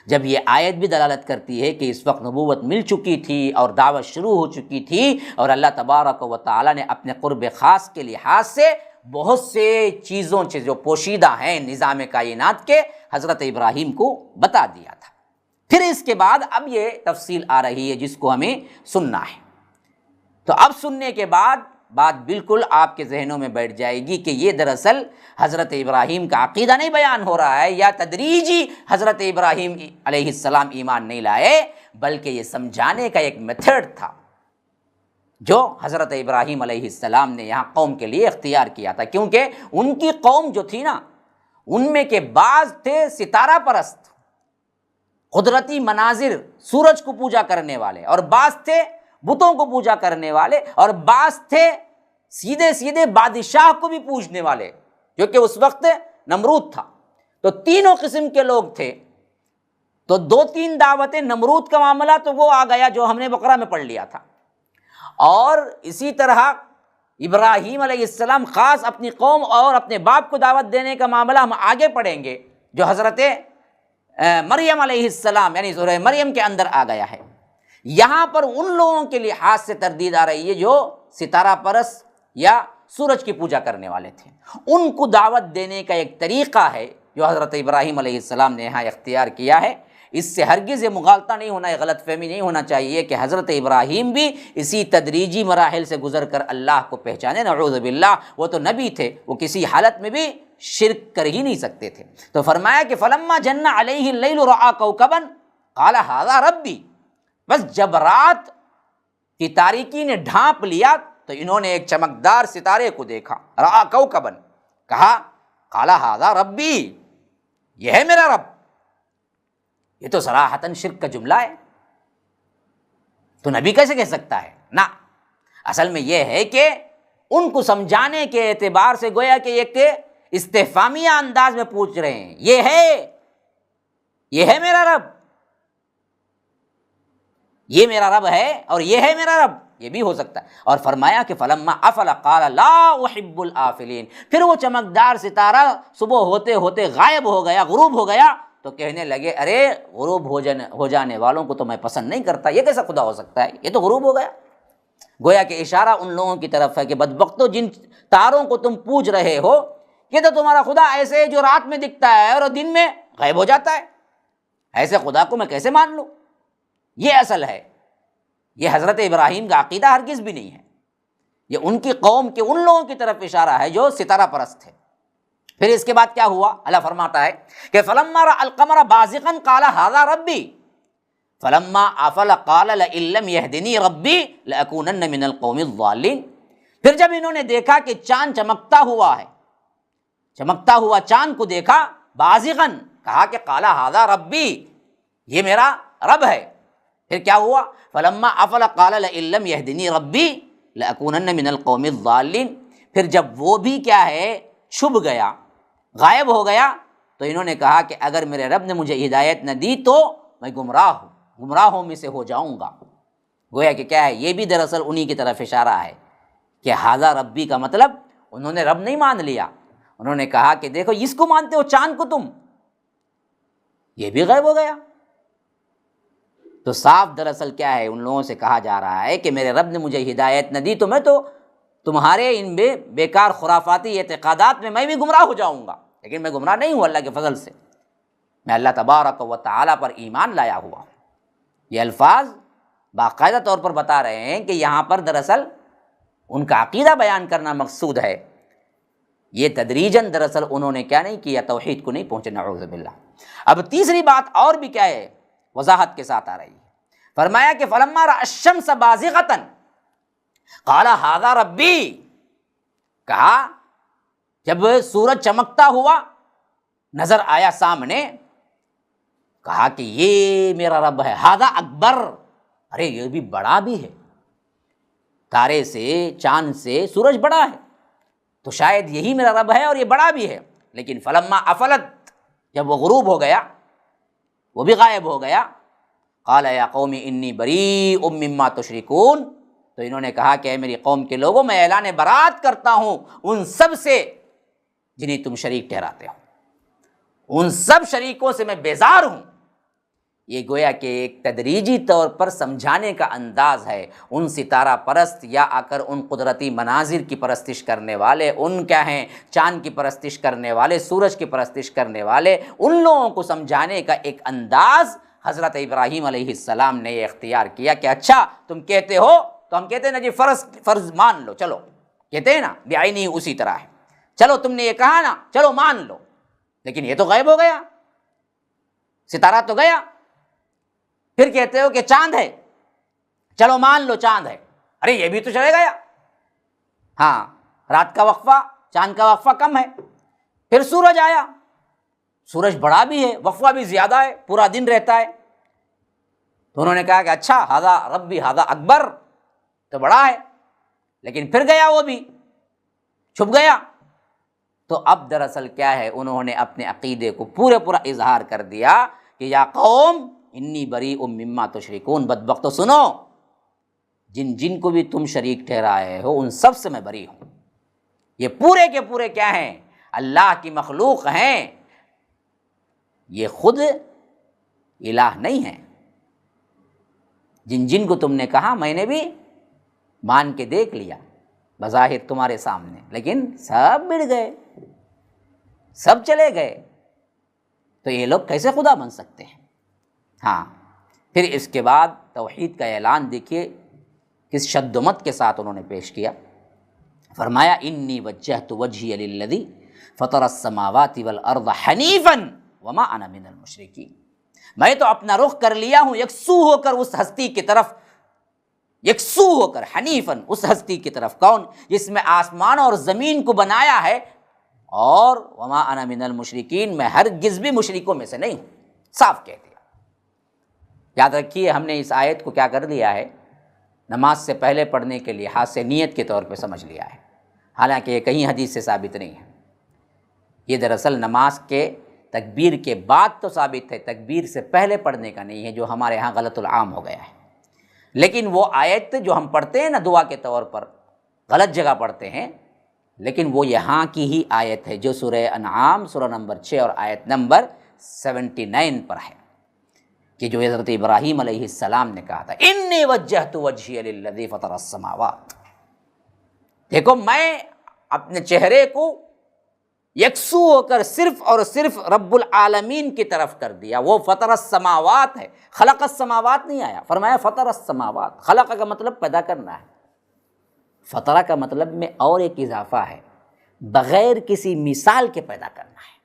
جب یہ آیت بھی دلالت کرتی ہے کہ اس وقت نبوت مل چکی تھی اور دعوت شروع ہو چکی تھی، اور اللہ تبارک و تعالیٰ نے اپنے قرب خاص کے لحاظ سے بہت سے چیزوں سے جو پوشیدہ ہیں نظام کائنات کے، حضرت ابراہیم کو بتا دیا تھا۔ پھر اس کے بعد اب یہ تفصیل آ رہی ہے جس کو ہمیں سننا ہے۔ تو اب سننے کے بعد بات بالکل آپ کے ذہنوں میں بیٹھ جائے گی کہ یہ دراصل حضرت ابراہیم کا عقیدہ نہیں بیان ہو رہا ہے، یا تدریجی حضرت ابراہیم علیہ السلام ایمان نہیں لائے، بلکہ یہ سمجھانے کا ایک میتھڈ تھا جو حضرت ابراہیم علیہ السلام نے یہاں قوم کے لیے اختیار کیا تھا۔ کیونکہ ان کی قوم جو تھی نا، ان میں کے بعض تھے ستارہ پرست، قدرتی مناظر، سورج کو پوجا کرنے والے، اور بعض تھے بتوں کو پوجا کرنے والے، اور بعض تھے سیدھے سیدھے بادشاہ کو بھی پوجنے والے، جو کہ اس وقت نمرود تھا۔ تو تینوں قسم کے لوگ تھے۔ تو دو تین دعوتیں، نمرود کا معاملہ تو وہ آ گیا جو ہم نے بقرہ میں پڑھ لیا تھا، اور اسی طرح ابراہیم علیہ السلام خاص اپنی قوم اور اپنے باپ کو دعوت دینے کا معاملہ ہم آگے پڑھیں گے، جو حضرت مریم علیہ السلام یعنی سورہ مریم کے اندر آ گیا ہے۔ یہاں پر ان لوگوں کے لحاظ سے تردید آ رہی ہے جو ستارہ پرست یا سورج کی پوجا کرنے والے تھے، ان کو دعوت دینے کا ایک طریقہ ہے جو حضرت ابراہیم علیہ السلام نے یہاں اختیار کیا ہے۔ اس سے ہرگز یہ مغالطہ نہیں ہونا، یہ غلط فہمی نہیں ہونا چاہیے کہ حضرت ابراہیم بھی اسی تدریجی مراحل سے گزر کر اللہ کو پہچانے، نعوذ باللہ، وہ تو نبی تھے، وہ کسی حالت میں بھی شرک کر ہی نہیں سکتے تھے۔ تو فرمایا کہ فلما جن علیہ اللیل رأى کوكبا قال ھذا ربی، بس جب رات کی تاریکی نے ڈھانپ لیا تو انہوں نے ایک چمکدار ستارے کو دیکھا، رأى کوكبا، کہا قال ھذا ربی، یہ ہے میرا رب۔ یہ تو صراحتاً شرک کا جملہ ہے، تو نبی کیسے کہہ سکتا ہے؟ نہ، اصل میں یہ ہے کہ ان کو سمجھانے کے اعتبار سے گویا کہ ایک استفہامیہ انداز میں پوچھ رہے ہیں، یہ ہے میرا رب، یہ میرا رب ہے اور یہ ہے میرا رب، یہ بھی ہو سکتا ہے۔ اور فرمایا کہ فلما افل قال لا احب الافلین، پھر وہ چمکدار ستارہ صبح ہوتے ہوتے غائب ہو گیا، غروب ہو گیا، تو کہنے لگے ارے غروب ہو جانے والوں کو تو میں پسند نہیں کرتا، یہ کیسا خدا ہو سکتا ہے، یہ تو غروب ہو گیا۔ گویا کہ اشارہ ان لوگوں کی طرف ہے کہ بدبختو، جن تاروں کو تم پوج رہے ہو، یہ تو تمہارا خدا ایسے ہے جو رات میں دکھتا ہے اور دن میں غائب ہو جاتا ہے، ایسے خدا کو میں کیسے مان لوں؟ یہ اصل ہے، یہ حضرت ابراہیم کا عقیدہ ہرگز بھی نہیں ہے، یہ ان کی قوم کے ان لوگوں کی طرف اشارہ ہے جو ستارہ پرست تھے۔ پھر اس کے بعد کیا ہوا؟ اللہ فرماتا ہے کہ فلما رأى القمر بازغا قال ھذا ربی فلما افل قال لئن لم يهدنی ربی لأکونن من القوم الضالین۔ پھر جب انہوں نے دیکھا کہ چاند چمکتا ہوا ہے، چمکتا ہوا چاند کو دیکھا، بازغا، کہا کہ قال ھذا ربی، یہ میرا رب ہے۔ پھر کیا ہوا؟ فلما افل قال لئن لم يهدنی ربی لأکونن من القوم الضالین۔ پھر جب وہ بھی کیا ہے چھپ گیا، غائب ہو گیا، تو انہوں نے کہا کہ اگر میرے رب نے مجھے ہدایت نہ دی تو میں گمراہوں میں سے ہو جاؤں گا۔ گویا کہ کیا ہے، یہ بھی دراصل انہی کی طرف اشارہ ہے کہ ھذا ربی کا مطلب انہوں نے رب نہیں مان لیا، انہوں نے کہا کہ دیکھو اس کو مانتے ہو، چاند کو تم، یہ بھی غائب ہو گیا۔ تو صاف دراصل کیا ہے، ان لوگوں سے کہا جا رہا ہے کہ میرے رب نے مجھے ہدایت نہ دی تو میں تو تمہارے ان بیکار خرافاتی اعتقادات میں بھی گمراہ ہو جاؤں گا، لیکن میں گمراہ نہیں ہوں، اللہ کے فضل سے میں اللہ تبارک و تعالیٰ پر ایمان لایا ہوا ہوں۔ یہ الفاظ باقاعدہ طور پر بتا رہے ہیں کہ یہاں پر دراصل ان کا عقیدہ بیان کرنا مقصود ہے، یہ تدریجاً دراصل انہوں نے کیا نہیں کیا، توحید کو نہیں پہنچے، نعوذ باللہ۔ اب تیسری بات اور بھی کیا ہے، وضاحت کے ساتھ آ رہی ہے، فرمایا کہ فلما رأى الشمس بازغۃ قال ھذا ربی، کہا جب سورج چمکتا ہوا نظر آیا سامنے، کہا کہ یہ میرا رب ہے، ھذا اکبر، ارے یہ بھی بڑا بھی ہے، تارے سے، چاند سے سورج بڑا ہے، تو شاید یہی میرا رب ہے اور یہ بڑا بھی ہے۔ لیکن فلما افلت، جب وہ غروب ہو گیا، وہ بھی غائب ہو گیا، قال یا قوم انی بریء مما تشرکون، تو انہوں نے کہا کہ اے میری قوم کے لوگوں، میں اعلان برات کرتا ہوں ان سب سے جنہیں تم شریک ٹھہراتے ہو، ان سب شریکوں سے میں بیزار ہوں۔ یہ گویا کہ ایک تدریجی طور پر سمجھانے کا انداز ہے ان ستارہ پرست یا آ کر ان قدرتی مناظر کی پرستش کرنے والے، ان کیا ہیں چاند کی پرستش کرنے والے، سورج کی پرستش کرنے والے، ان لوگوں کو سمجھانے کا ایک انداز حضرت ابراہیم علیہ السلام نے یہ اختیار کیا کہ اچھا تم کہتے ہو تو ہم کہتے ہیں نا جی فرض مان لو، چلو کہتے ہیں نا بعینی اسی طرح ہے، چلو تم نے یہ کہا نا، چلو مان لو، لیکن یہ تو غائب ہو گیا، ستارہ تو گیا۔ پھر کہتے ہو کہ چاند ہے، چلو مان لو چاند ہے، ارے یہ بھی تو چلے گیا، ہاں رات کا وقفہ، چاند کا وقفہ کم ہے۔ پھر سورج آیا، سورج بڑا بھی ہے، وقفہ بھی زیادہ ہے، پورا دن رہتا ہے، تو انہوں نے کہا کہ اچھا ھذا ربی ھذا اکبر، تو بڑا ہے، لیکن پھر گیا، وہ بھی چھپ گیا۔ تو اب دراصل کیا ہے، انہوں نے اپنے عقیدے کو پورا اظہار کر دیا کہ یا قوم انی بریء مما تشرکون، بدبختو سنو، جن کو بھی تم شریک ٹھہرائے ہو ان سب سے میں بری ہوں، یہ پورے کے پورے کیا ہیں، اللہ کی مخلوق ہیں، یہ خود الہ نہیں ہیں۔ جن کو تم نے کہا میں نے بھی مان کے دیکھ لیا بظاہر تمہارے سامنے، لیکن سب مٹ گئے، سب چلے گئے، تو یہ لوگ کیسے خدا بن سکتے ہیں؟ ہاں، پھر اس کے بعد توحید کا اعلان دیکھیے کس شد و مت کے ساتھ انہوں نے پیش کیا۔ فرمایا انی وجہت وجہی للذی فطر السماوات والارض حنیفا وما انا من المشرکین، میں تو اپنا رخ کر لیا ہوں یکسو ہو کر اس ہستی کی طرف، یکسو ہو کر حنیفاً اس ہستی کی طرف، کون؟ جس میں آسمان اور زمین کو بنایا ہے، اور وما انا من المشرکین، میں ہرگز بھی مشرکوں میں سے نہیں ہوں، صاف کہہ دیا۔ یاد رکھیے ہم نے اس آیت کو کیا کر لیا ہے، نماز سے پہلے پڑھنے کے لحاظ سے نیت کے طور پہ سمجھ لیا ہے، حالانکہ یہ کہیں حدیث سے ثابت نہیں ہے۔ یہ دراصل نماز کے تکبیر کے بعد تو ثابت ہے، تکبیر سے پہلے پڑھنے کا نہیں ہے، جو ہمارے ہاں غلط العام ہو گیا ہے۔ لیکن وہ آیت جو ہم پڑھتے ہیں نا دعا کے طور پر، غلط جگہ پڑھتے ہیں، لیکن وہ یہاں کی ہی آیت ہے جو سورہ انعام سورہ نمبر 6 اور آیت نمبر 79 پر ہے، کہ جو حضرت ابراہیم علیہ السلام نے کہا تھا انی وجہت وجہی للذی فطر السماوات، دیکھو میں اپنے چہرے کو یکسو ہو کر صرف اور صرف رب العالمین کی طرف کر دیا۔ وہ فطر السماوات ہے، خلق السماوات نہیں آیا، فرمایا فطر السماوات۔ خلق کا مطلب پیدا کرنا ہے، فطرہ کا مطلب میں اور ایک اضافہ ہے، بغیر کسی مثال کے پیدا کرنا ہے،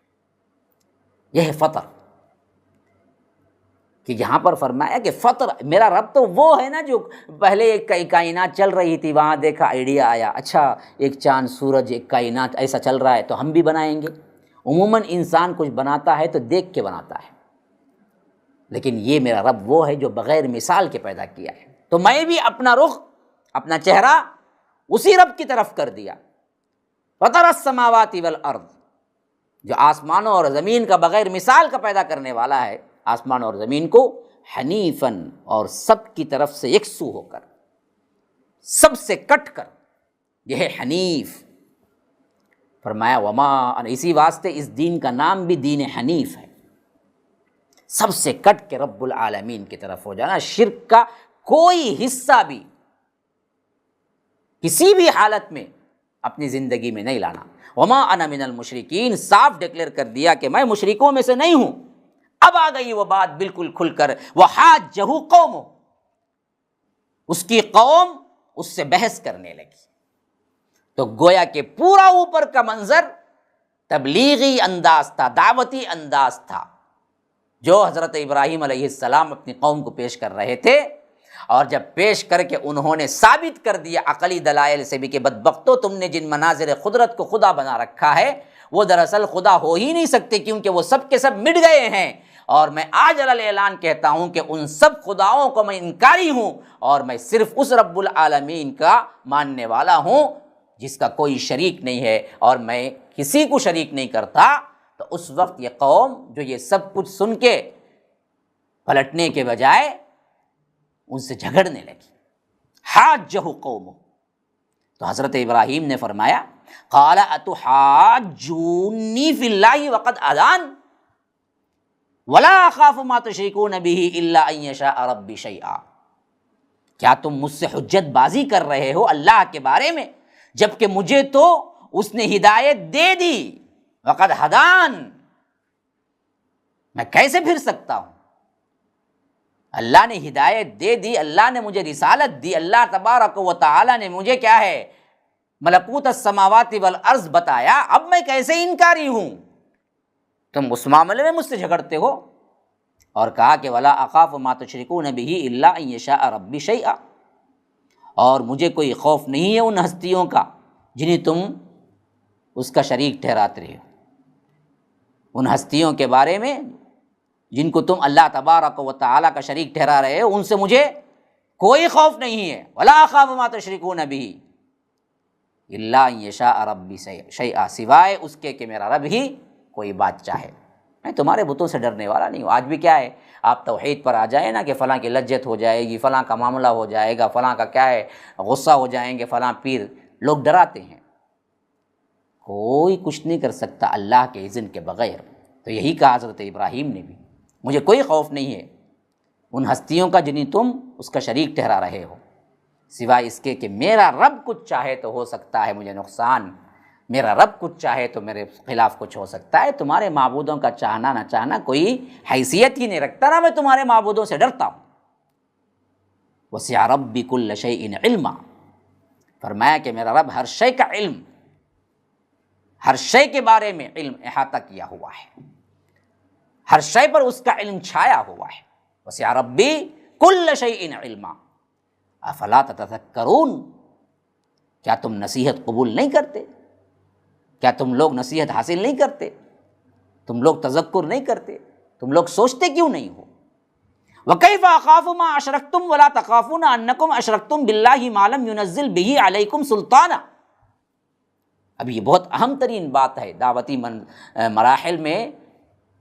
یہ ہے فطر۔ کہ یہاں پر فرمایا کہ فطر، میرا رب تو وہ ہے نا جو پہلے ایک کائنات چل رہی تھی، وہاں دیکھا آئیڈیا آیا، اچھا ایک چاند سورج ایک کائنات ایسا چل رہا ہے تو ہم بھی بنائیں گے۔ عموماً انسان کچھ بناتا ہے تو دیکھ کے بناتا ہے، لیکن یہ میرا رب وہ ہے جو بغیر مثال کے پیدا کیا ہے، تو میں بھی اپنا رخ، اپنا چہرہ اسی رب کی طرف کر دیا۔ فطر السماوات والارض، جو آسمانوں اور زمین کا بغیر مثال کا پیدا کرنے والا ہے، آسمان اور زمین کو، حنیفاً، اور سب کی طرف سے یکسو ہو کر، سب سے کٹ کر، یہ ہے حنیف۔ فرمایا وما، اسی واسطے اس دین کا نام بھی دین حنیف ہے، سب سے کٹ کے رب العالمین کی طرف ہو جانا، شرک کا کوئی حصہ بھی کسی بھی حالت میں اپنی زندگی میں نہیں لانا۔ وما انا من المشرکین، صاف ڈکلیئر کر دیا کہ میں مشرکوں میں سے نہیں ہوں۔ اب آ گئی وہ بات بالکل کھل کر، وحاجہ قومہ، اس کی قوم اس سے بحث کرنے لگی۔ تو گویا کہ پورا اوپر کا منظر تبلیغی انداز تھا، دعوتی انداز تھا، جو حضرت ابراہیم علیہ السلام اپنی قوم کو پیش کر رہے تھے، اور جب پیش کر کے انہوں نے ثابت کر دیا عقلی دلائل سے بھی کہ بدبختو، تم نے جن مناظر قدرت کو خدا بنا رکھا ہے وہ دراصل خدا ہو ہی نہیں سکتے، کیونکہ وہ سب کے سب مٹ گئے ہیں، اور میں آج اعلان کہتا ہوں کہ ان سب خداؤں کو میں انکاری ہوں، اور میں صرف اس رب العالمین کا ماننے والا ہوں جس کا کوئی شریک نہیں ہے، اور میں کسی کو شریک نہیں کرتا۔ تو اس وقت یہ قوم جو یہ سب کچھ سن کے پلٹنے کے بجائے ان سے جھگڑنے لگی، حاجہ قومہ۔ تو حضرت ابراہیم نے فرمایا قال اتحاجونی فی اللہ وقد ہدان ولا اخاف ما تشرکون به الا ان یشاء ربی شیئا، کیا تم مجھ سے حجت بازی کر رہے ہو اللہ کے بارے میں، جبکہ مجھے تو اس نے ہدایت دے دی، وقد ہدان، میں کیسے پھر سکتا ہوں؟ اللہ نے ہدایت دے دی، اللہ نے مجھے رسالت دی، اللہ تبارک و تعالی نے مجھے کیا ہے، ملکوت السماوات والارض بتایا، اب میں کیسے انکاری ہوں؟ تم اس معاملے میں مجھ سے جھگڑتے ہو۔ اور کہا کہ ولا اخاف ما تشرکون به الا ان یشاء ربی شیئا، اور مجھے کوئی خوف نہیں ہے ان ہستیوں کا جنہیں تم اس کا شریک ٹھہراتے رہے ہو، ان ہستیوں کے بارے میں جن کو تم اللہ تبارک و تعالیٰ کا شریک ٹھہرا رہے ہو، ان سے مجھے کوئی خوف نہیں ہے۔ ولا اخاف ما تشرکون به الا ان یشاء ربی شیئا، سوائے اس کے کہ میرا رب ہی کوئی بات چاہے، میں تمہارے بتوں سے ڈرنے والا نہیں ہوں۔ آج بھی کیا ہے، آپ توحید پر آ جائیں نا کہ فلاں کی لجت ہو جائے گی، فلاں کا معاملہ ہو جائے گا، فلاں کا کیا ہے غصہ ہو جائیں گے، فلاں پیر، لوگ ڈراتے ہیں، کوئی کچھ نہیں کر سکتا اللہ کے اذن کے بغیر۔ تو یہی کہا حضرت ابراہیم نے بھی، مجھے کوئی خوف نہیں ہے ان ہستیوں کا جنہیں تم اس کا شریک ٹھہرا رہے ہو۔ سوائے اس کے کہ میرا رب کچھ چاہے تو ہو سکتا ہے مجھے نقصان، میرا رب کچھ چاہے تو میرے خلاف کچھ ہو سکتا ہے۔ تمہارے معبودوں کا چاہنا نہ چاہنا کوئی حیثیت ہی نہیں رکھتا، نہ میں تمہارے معبودوں سے ڈرتا ہوں۔ وسع ربی کل شیء علما، فرمایا کہ میرا رب ہر شے کا علم، ہر شے کے بارے میں علم احاطہ کیا ہوا ہے، ہر شے پر اس کا علم چھایا ہوا ہے۔ وسع ربی کل شیء علما افلا تتذکرون، کیا تم نصیحت قبول نہیں کرتے؟ کیا تم لوگ نصیحت حاصل نہیں کرتے؟ تم لوگ تذکر نہیں کرتے؟ تم لوگ سوچتے کیوں نہیں ہو؟ وَكَيْفَ أَخَافُ مَا أَشْرَكْتُمْ وَلَا تَخَافُونَ أَنَّكُمْ أَشْرَكْتُمْ بِاللَّهِ مَا لَمْ يُنَزِّلْ بِهِ عَلَيْكُمْ سُلْطَانًا۔ اب یہ بہت اہم ترین بات ہے دعوتی مراحل میں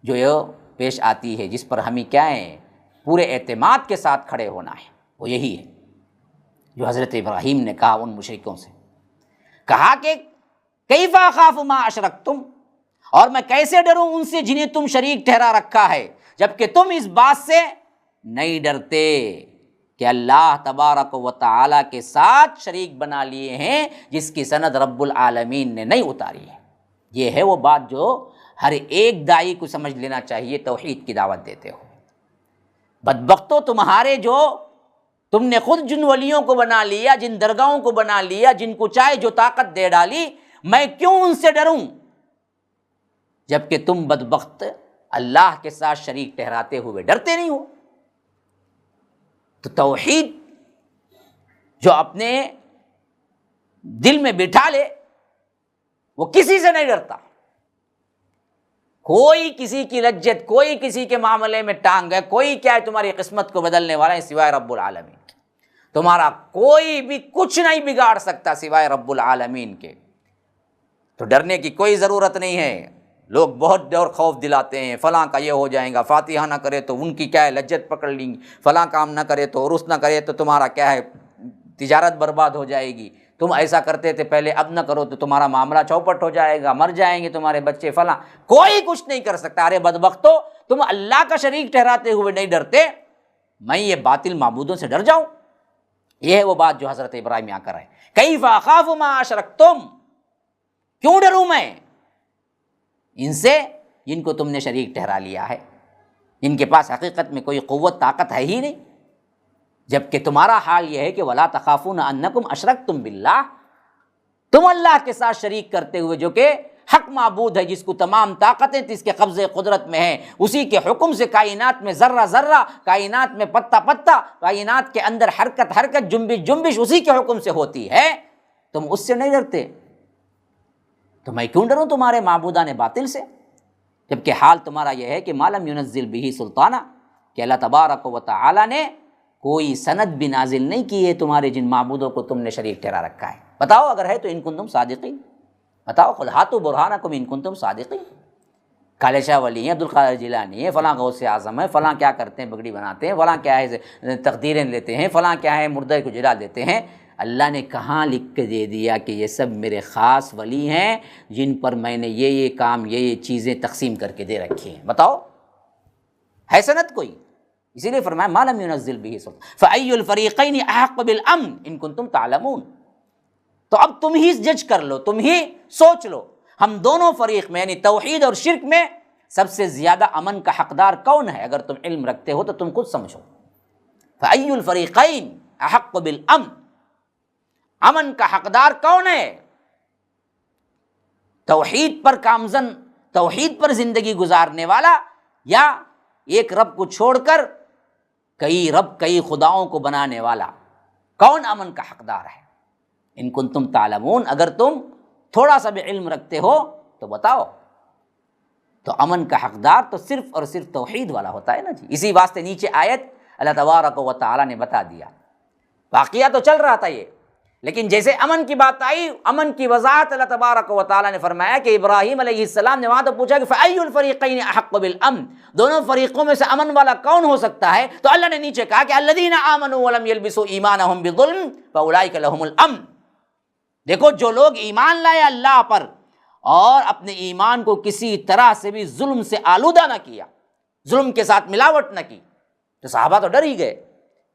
جو یہ پیش آتی ہے، جس پر ہمیں کیا ہے پورے اعتماد کے ساتھ کھڑے ہونا ہے، وہ یہی ہے جو حضرت ابراہیم نے کہا ان مشرکوں سے، کہا کہ کیف اخاف ما اشرکتم، اور میں کیسے ڈروں ان سے جنہیں تم شریک ٹھہرا رکھا ہے، جبکہ تم اس بات سے نہیں ڈرتے کہ اللہ تبارک و تعالیٰ کے ساتھ شریک بنا لیے ہیں جس کی سند رب العالمین نے نہیں اتاری ہے۔ یہ ہے وہ بات جو ہر ایک داعی کو سمجھ لینا چاہیے توحید کی دعوت دیتے ہو۔ بدبختو تمہارے جو تم نے خود جن ولیوں کو بنا لیا، جن درگاہوں کو بنا لیا، جن کو چاہے جو طاقت دے ڈالی، میں کیوں ان سے ڈروں جبکہ تم بدبخت اللہ کے ساتھ شریک ٹھہراتے ہوئے ڈرتے نہیں ہو۔ تو توحید جو اپنے دل میں بٹھا لے وہ کسی سے نہیں ڈرتا، کوئی کسی کی لجت، کوئی کسی کے معاملے میں ٹانگ ہے، کوئی کیا ہے تمہاری قسمت کو بدلنے والا ہے سوائے رب العالمین کے، تمہارا کوئی بھی کچھ نہیں بگاڑ سکتا سوائے رب العالمین کے، تو ڈرنے کی کوئی ضرورت نہیں ہے۔ لوگ بہت ڈر خوف دلاتے ہیں، فلاں کا یہ ہو جائے گا، فاتحہ نہ کرے تو ان کی کیا ہے لجت پکڑ لیں گی، فلاں کام نہ کرے تو عرس نہ کرے تو تمہارا کیا ہے تجارت برباد ہو جائے گی، تم ایسا کرتے تھے پہلے اب نہ کرو تو تمہارا معاملہ چوپٹ ہو جائے گا، مر جائیں گے تمہارے بچے، فلاں کوئی کچھ نہیں کر سکتا۔ ارے بدبختو تم اللہ کا شریک ٹھہراتے ہوئے نہیں ڈرتے، میں یہ باطل معبودوں سے ڈر جاؤں؟ یہ ہے وہ بات جو حضرت ابراہیم یہاں کر رہے ہیں، کیف اخاف ما اشرکتم، کیوں ڈروں میں ان سے جن کو تم نے شریک ٹھہرا لیا ہے، جن کے پاس حقیقت میں کوئی قوت طاقت ہے ہی نہیں، جبکہ تمہارا حال یہ ہے کہ ولا تخافون انکم اشرکتم باللہ، تم اللہ کے ساتھ شریک کرتے ہوئے جو کہ حق معبود ہے، جس کو تمام طاقتیں اس کے قبضے قدرت میں ہیں، اسی کے حکم سے کائنات میں ذرہ ذرہ، کائنات میں پتا پتا، کائنات کے اندر حرکت حرکت، جنبش جنبش اسی کے حکم سے ہوتی ہے، تم اس سے نہیں ڈرتے، تو میں کیوں ڈروں تمہارے معبودان باطل سے؟ جبکہ حال تمہارا یہ ہے کہ ما لم ينزل به سلطانہ، کہ اللہ تبارک و تعالی نے کوئی سند بھی نازل نہیں کی ہے تمہارے جن معبودوں کو تم نے شریک ٹھہرا رکھا ہے۔ بتاؤ اگر ہے تو ان کنتم صادقین، بتاؤ خود ہاتھو برہانکم ان کنتم صادقین۔ کالے شاہ ولی ہیں، عبدالقادر جیلانی ہے، فلاں غوث اعظم ہے، فلاں کیا کرتے ہیں بگڑی بناتے ہیں، فلاں کیا ہے تقدیریں لیتے ہیں، فلاں کیا ہے مردے کو جلا دیتے ہیں، اللہ نے کہاں لکھ کے دے دیا کہ یہ سب میرے خاص ولی ہیں جن پر میں نے یہ کام یہ چیزیں تقسیم کر کے دے رکھی ہیں؟ بتاؤ ہے سند کوئی؟ اسی لیے فرمایا ما لم ينزل به سلطان فأي الفریقین احق بالامن ان کنتم تعلمون۔ تو اب تم ہی جج کر لو، تم ہی سوچ لو، ہم دونوں فریق میں یعنی توحید اور شرک میں سب سے زیادہ امن کا حقدار کون ہے؟ اگر تم علم رکھتے ہو تو تم خود سمجھو، فأي الفریقین احق بالامن، امن کا حقدار کون ہے؟ توحید پر کامزن، توحید پر زندگی گزارنے والا، یا ایک رب کو چھوڑ کر کئی رب کئی خداؤں کو بنانے والا؟ کون امن کا حقدار ہے؟ ان کنتم تعلمون، اگر تم تھوڑا سا بھی علم رکھتے ہو تو بتاؤ۔ تو امن کا حقدار تو صرف اور صرف توحید والا ہوتا ہے نا جی۔ اسی واسطے نیچے آیت اللہ تبارک و تعالیٰ نے بتا دیا، واقعہ تو چل رہا تھا یہ، لیکن جیسے امن کی بات آئی، امن کی وضاحت اللہ تبارک و تعالیٰ نے فرمایا کہ ابراہیم علیہ السلام نے وہاں تو پوچھا کہ فأی الفریقین احق بالامن، دونوں فریقوں میں سے امن والا کون ہو سکتا ہے؟ تو اللہ نے نیچے کہا کہ الذین آمنوا ولم یلبسوا ایمانہم بظلم فاولئک لہم الامن۔ دیکھو جو لوگ ایمان لائے اللہ پر اور اپنے ایمان کو کسی طرح سے بھی ظلم سے آلودہ نہ کیا، ظلم کے ساتھ ملاوٹ نہ کی، تو صحابہ تو ڈر ہی گئے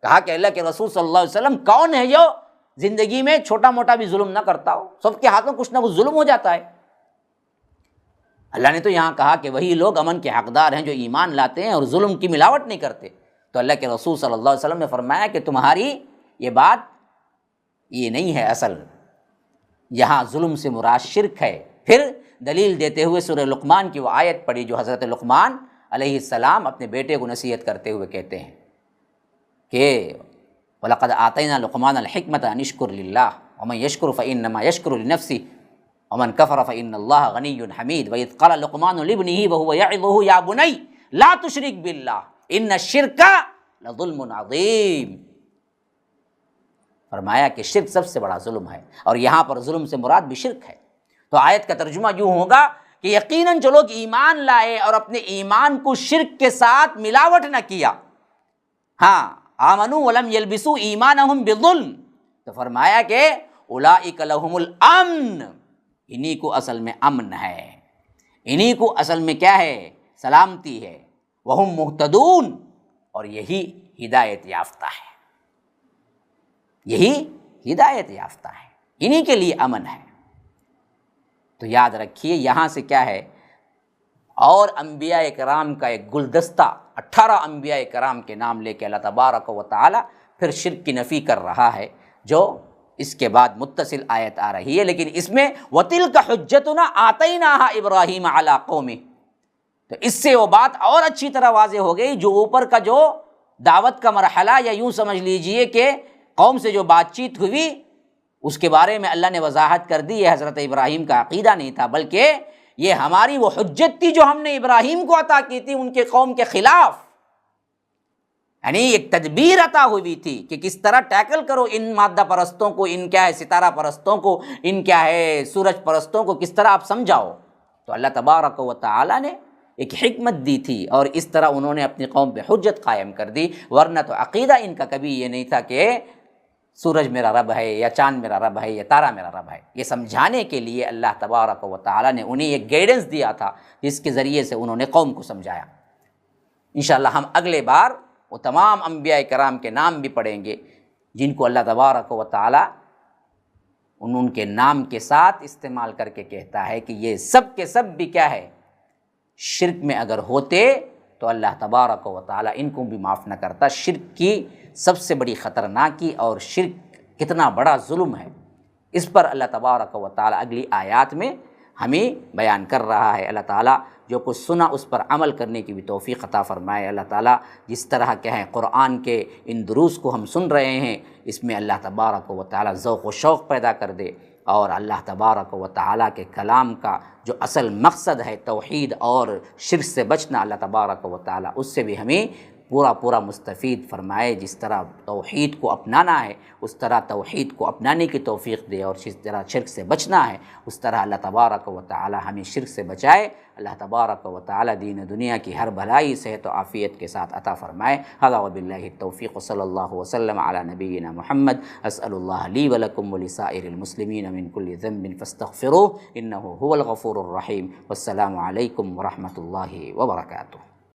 کہا کہ اللہ کے رسول صلی اللہ علیہ وسلم کون ہے جو زندگی میں چھوٹا موٹا بھی ظلم نہ کرتا ہو؟ سب کے ہاتھوں کچھ نہ کچھ ظلم ہو جاتا ہے۔ اللہ نے تو یہاں کہا کہ وہی لوگ امن کے حقدار ہیں جو ایمان لاتے ہیں اور ظلم کی ملاوٹ نہیں کرتے۔ تو اللہ کے رسول صلی اللہ علیہ وسلم نے فرمایا کہ تمہاری یہ بات یہ نہیں ہے اصل، یہاں ظلم سے مراد شرک ہے۔ پھر دلیل دیتے ہوئے سورہ لقمان کی وہ آیت پڑھی جو حضرت لقمان علیہ السلام اپنے بیٹے کو نصیحت کرتے ہوئے کہتے ہیں کہ وَلَقَدْ آتَيْنَا لُقْمَانَ الْحِكْمَةَ أَنِ اشْكُرْ لِلَّهِ وَمَنْ يَشْكُرْ فَإِنَّمَا يَشْكُرُ لِنَفْسِهِ وَمَنْ كَفَرَ فَإِنَّ اللَّهَ غَنِيٌّ حَمِيدٌ وَإِذْ قَالَ لُقْمَانُ لِابْنِهِ وَهُوَ يَعِظُهُ يَا بُنَيَّ لَا تُشْرِكْ بِاللَّهِ إِنَّ الشِّرْكَ لَظُلْمٌ عَظِيمٌ۔ فرمایا کہ شرک سب سے بڑا ظلم ہے، اور یہاں پر ظلم سے مراد بھی شرک ہے۔ تو آیت کا ترجمہ یوں ہوگا کہ یقیناً جو لوگ ایمان لائے اور اپنے ایمان کو شرک کے ساتھ ملاوٹ نہ کیا، ہاں آمنوا ولم یلبسوا ایمانہم بظلم، تو فرمایا کہ اولئک لہم الامن، انہی کو اصل میں امن ہے، انہی کو اصل میں کیا ہے؟ سلامتی ہے۔ وہم مہتدون، اور یہی ہدایت یافتہ ہے، یہی ہدایت یافتہ ہے، انہی کے لیے امن ہے۔ تو یاد رکھیے یہاں سے کیا ہے، اور انبیاء کرام کا ایک گلدستہ 18 انبیاء کرام کے نام لے کے اللہ تبارک و تعالی پھر شرک کی نفی کر رہا ہے، جو اس کے بعد متصل آیت آ رہی ہے، لیکن اس میں وَتِلْكَ حُجَّتُنَا آتَيْنَاهَا إِبْرَاهِيمَ عَلَىٰ قَوْمِهِ، تو اس سے وہ بات اور اچھی طرح واضح ہو گئی۔ جو اوپر کا جو دعوت کا مرحلہ، یا یوں سمجھ لیجئے کہ قوم سے جو بات چیت ہوئی، اس کے بارے میں اللہ نے وضاحت کر دی، یہ حضرت ابراہیم کا عقیدہ نہیں تھا، بلکہ یہ ہماری وہ حجت تھی جو ہم نے ابراہیم کو عطا کی تھی ان کے قوم کے خلاف، یعنی ایک تدبیر عطا ہوئی تھی کہ کس طرح ٹیکل کرو ان مادہ پرستوں کو، ان کیا ہے ستارہ پرستوں کو، ان کیا ہے سورج پرستوں کو، کس طرح آپ سمجھاؤ۔ تو اللہ تبارک و تعالی نے ایک حکمت دی تھی، اور اس طرح انہوں نے اپنی قوم پہ حجت قائم کر دی، ورنہ تو عقیدہ ان کا کبھی یہ نہیں تھا کہ سورج میرا رب ہے، یا چاند میرا رب ہے، یا تارا میرا رب ہے۔ یہ سمجھانے کے لیے اللہ تبارک و تعالی نے انہیں ایک گائیڈنس دیا تھا، جس کے ذریعے سے انہوں نے قوم کو سمجھایا۔ انشاءاللہ ہم اگلے بار وہ تمام انبیاء کرام کے نام بھی پڑھیں گے جن کو اللہ تبارک و تعالی ان کے نام کے ساتھ استعمال کر کے کہتا ہے کہ یہ سب کے سب بھی کیا ہے، شرک میں اگر ہوتے تو اللہ تبارک و تعالی ان کو بھی معاف نہ کرتا۔ شرک کی سب سے بڑی خطرناکی اور شرک کتنا بڑا ظلم ہے، اس پر اللہ تبارک و تعالی اگلی آیات میں ہمیں بیان کر رہا ہے۔ اللہ تعالیٰ جو کچھ سنا اس پر عمل کرنے کی بھی توفیق عطا فرمائے۔ اللہ تعالیٰ جس طرح کہ ہے قرآن کے ان دروس کو ہم سن رہے ہیں، اس میں اللہ تبارک و تعالیٰ ذوق و شوق پیدا کر دے، اور اللہ تبارک و تعالیٰ کے کلام کا جو اصل مقصد ہے توحید اور شرک سے بچنا، اللہ تبارک و تعالیٰ اس سے بھی ہمیں پورا مستفید فرمائے۔ جس طرح توحید کو اپنانا ہے اس طرح توحید کو اپنانے کی توفیق دے، اور جس طرح شرک سے بچنا ہے اس طرح اللہ تبارک و تعالی ہمیں شرک سے بچائے۔ اللہ تبارک و تعالی دین دنیا کی ہر بھلائی صحت و عافیت کے ساتھ عطا فرمائے۔ ھذا وباللہ التوفیق، صلی اللہ وسلم علی نبینا محمد۔ اسأل اللہ لی ولکم ولسائر المسلمین من کل ذنب فاستغفروہ انہ هو الغفور الرحیم۔ والسلام علیکم ورحمۃ اللہ وبرکاتہ۔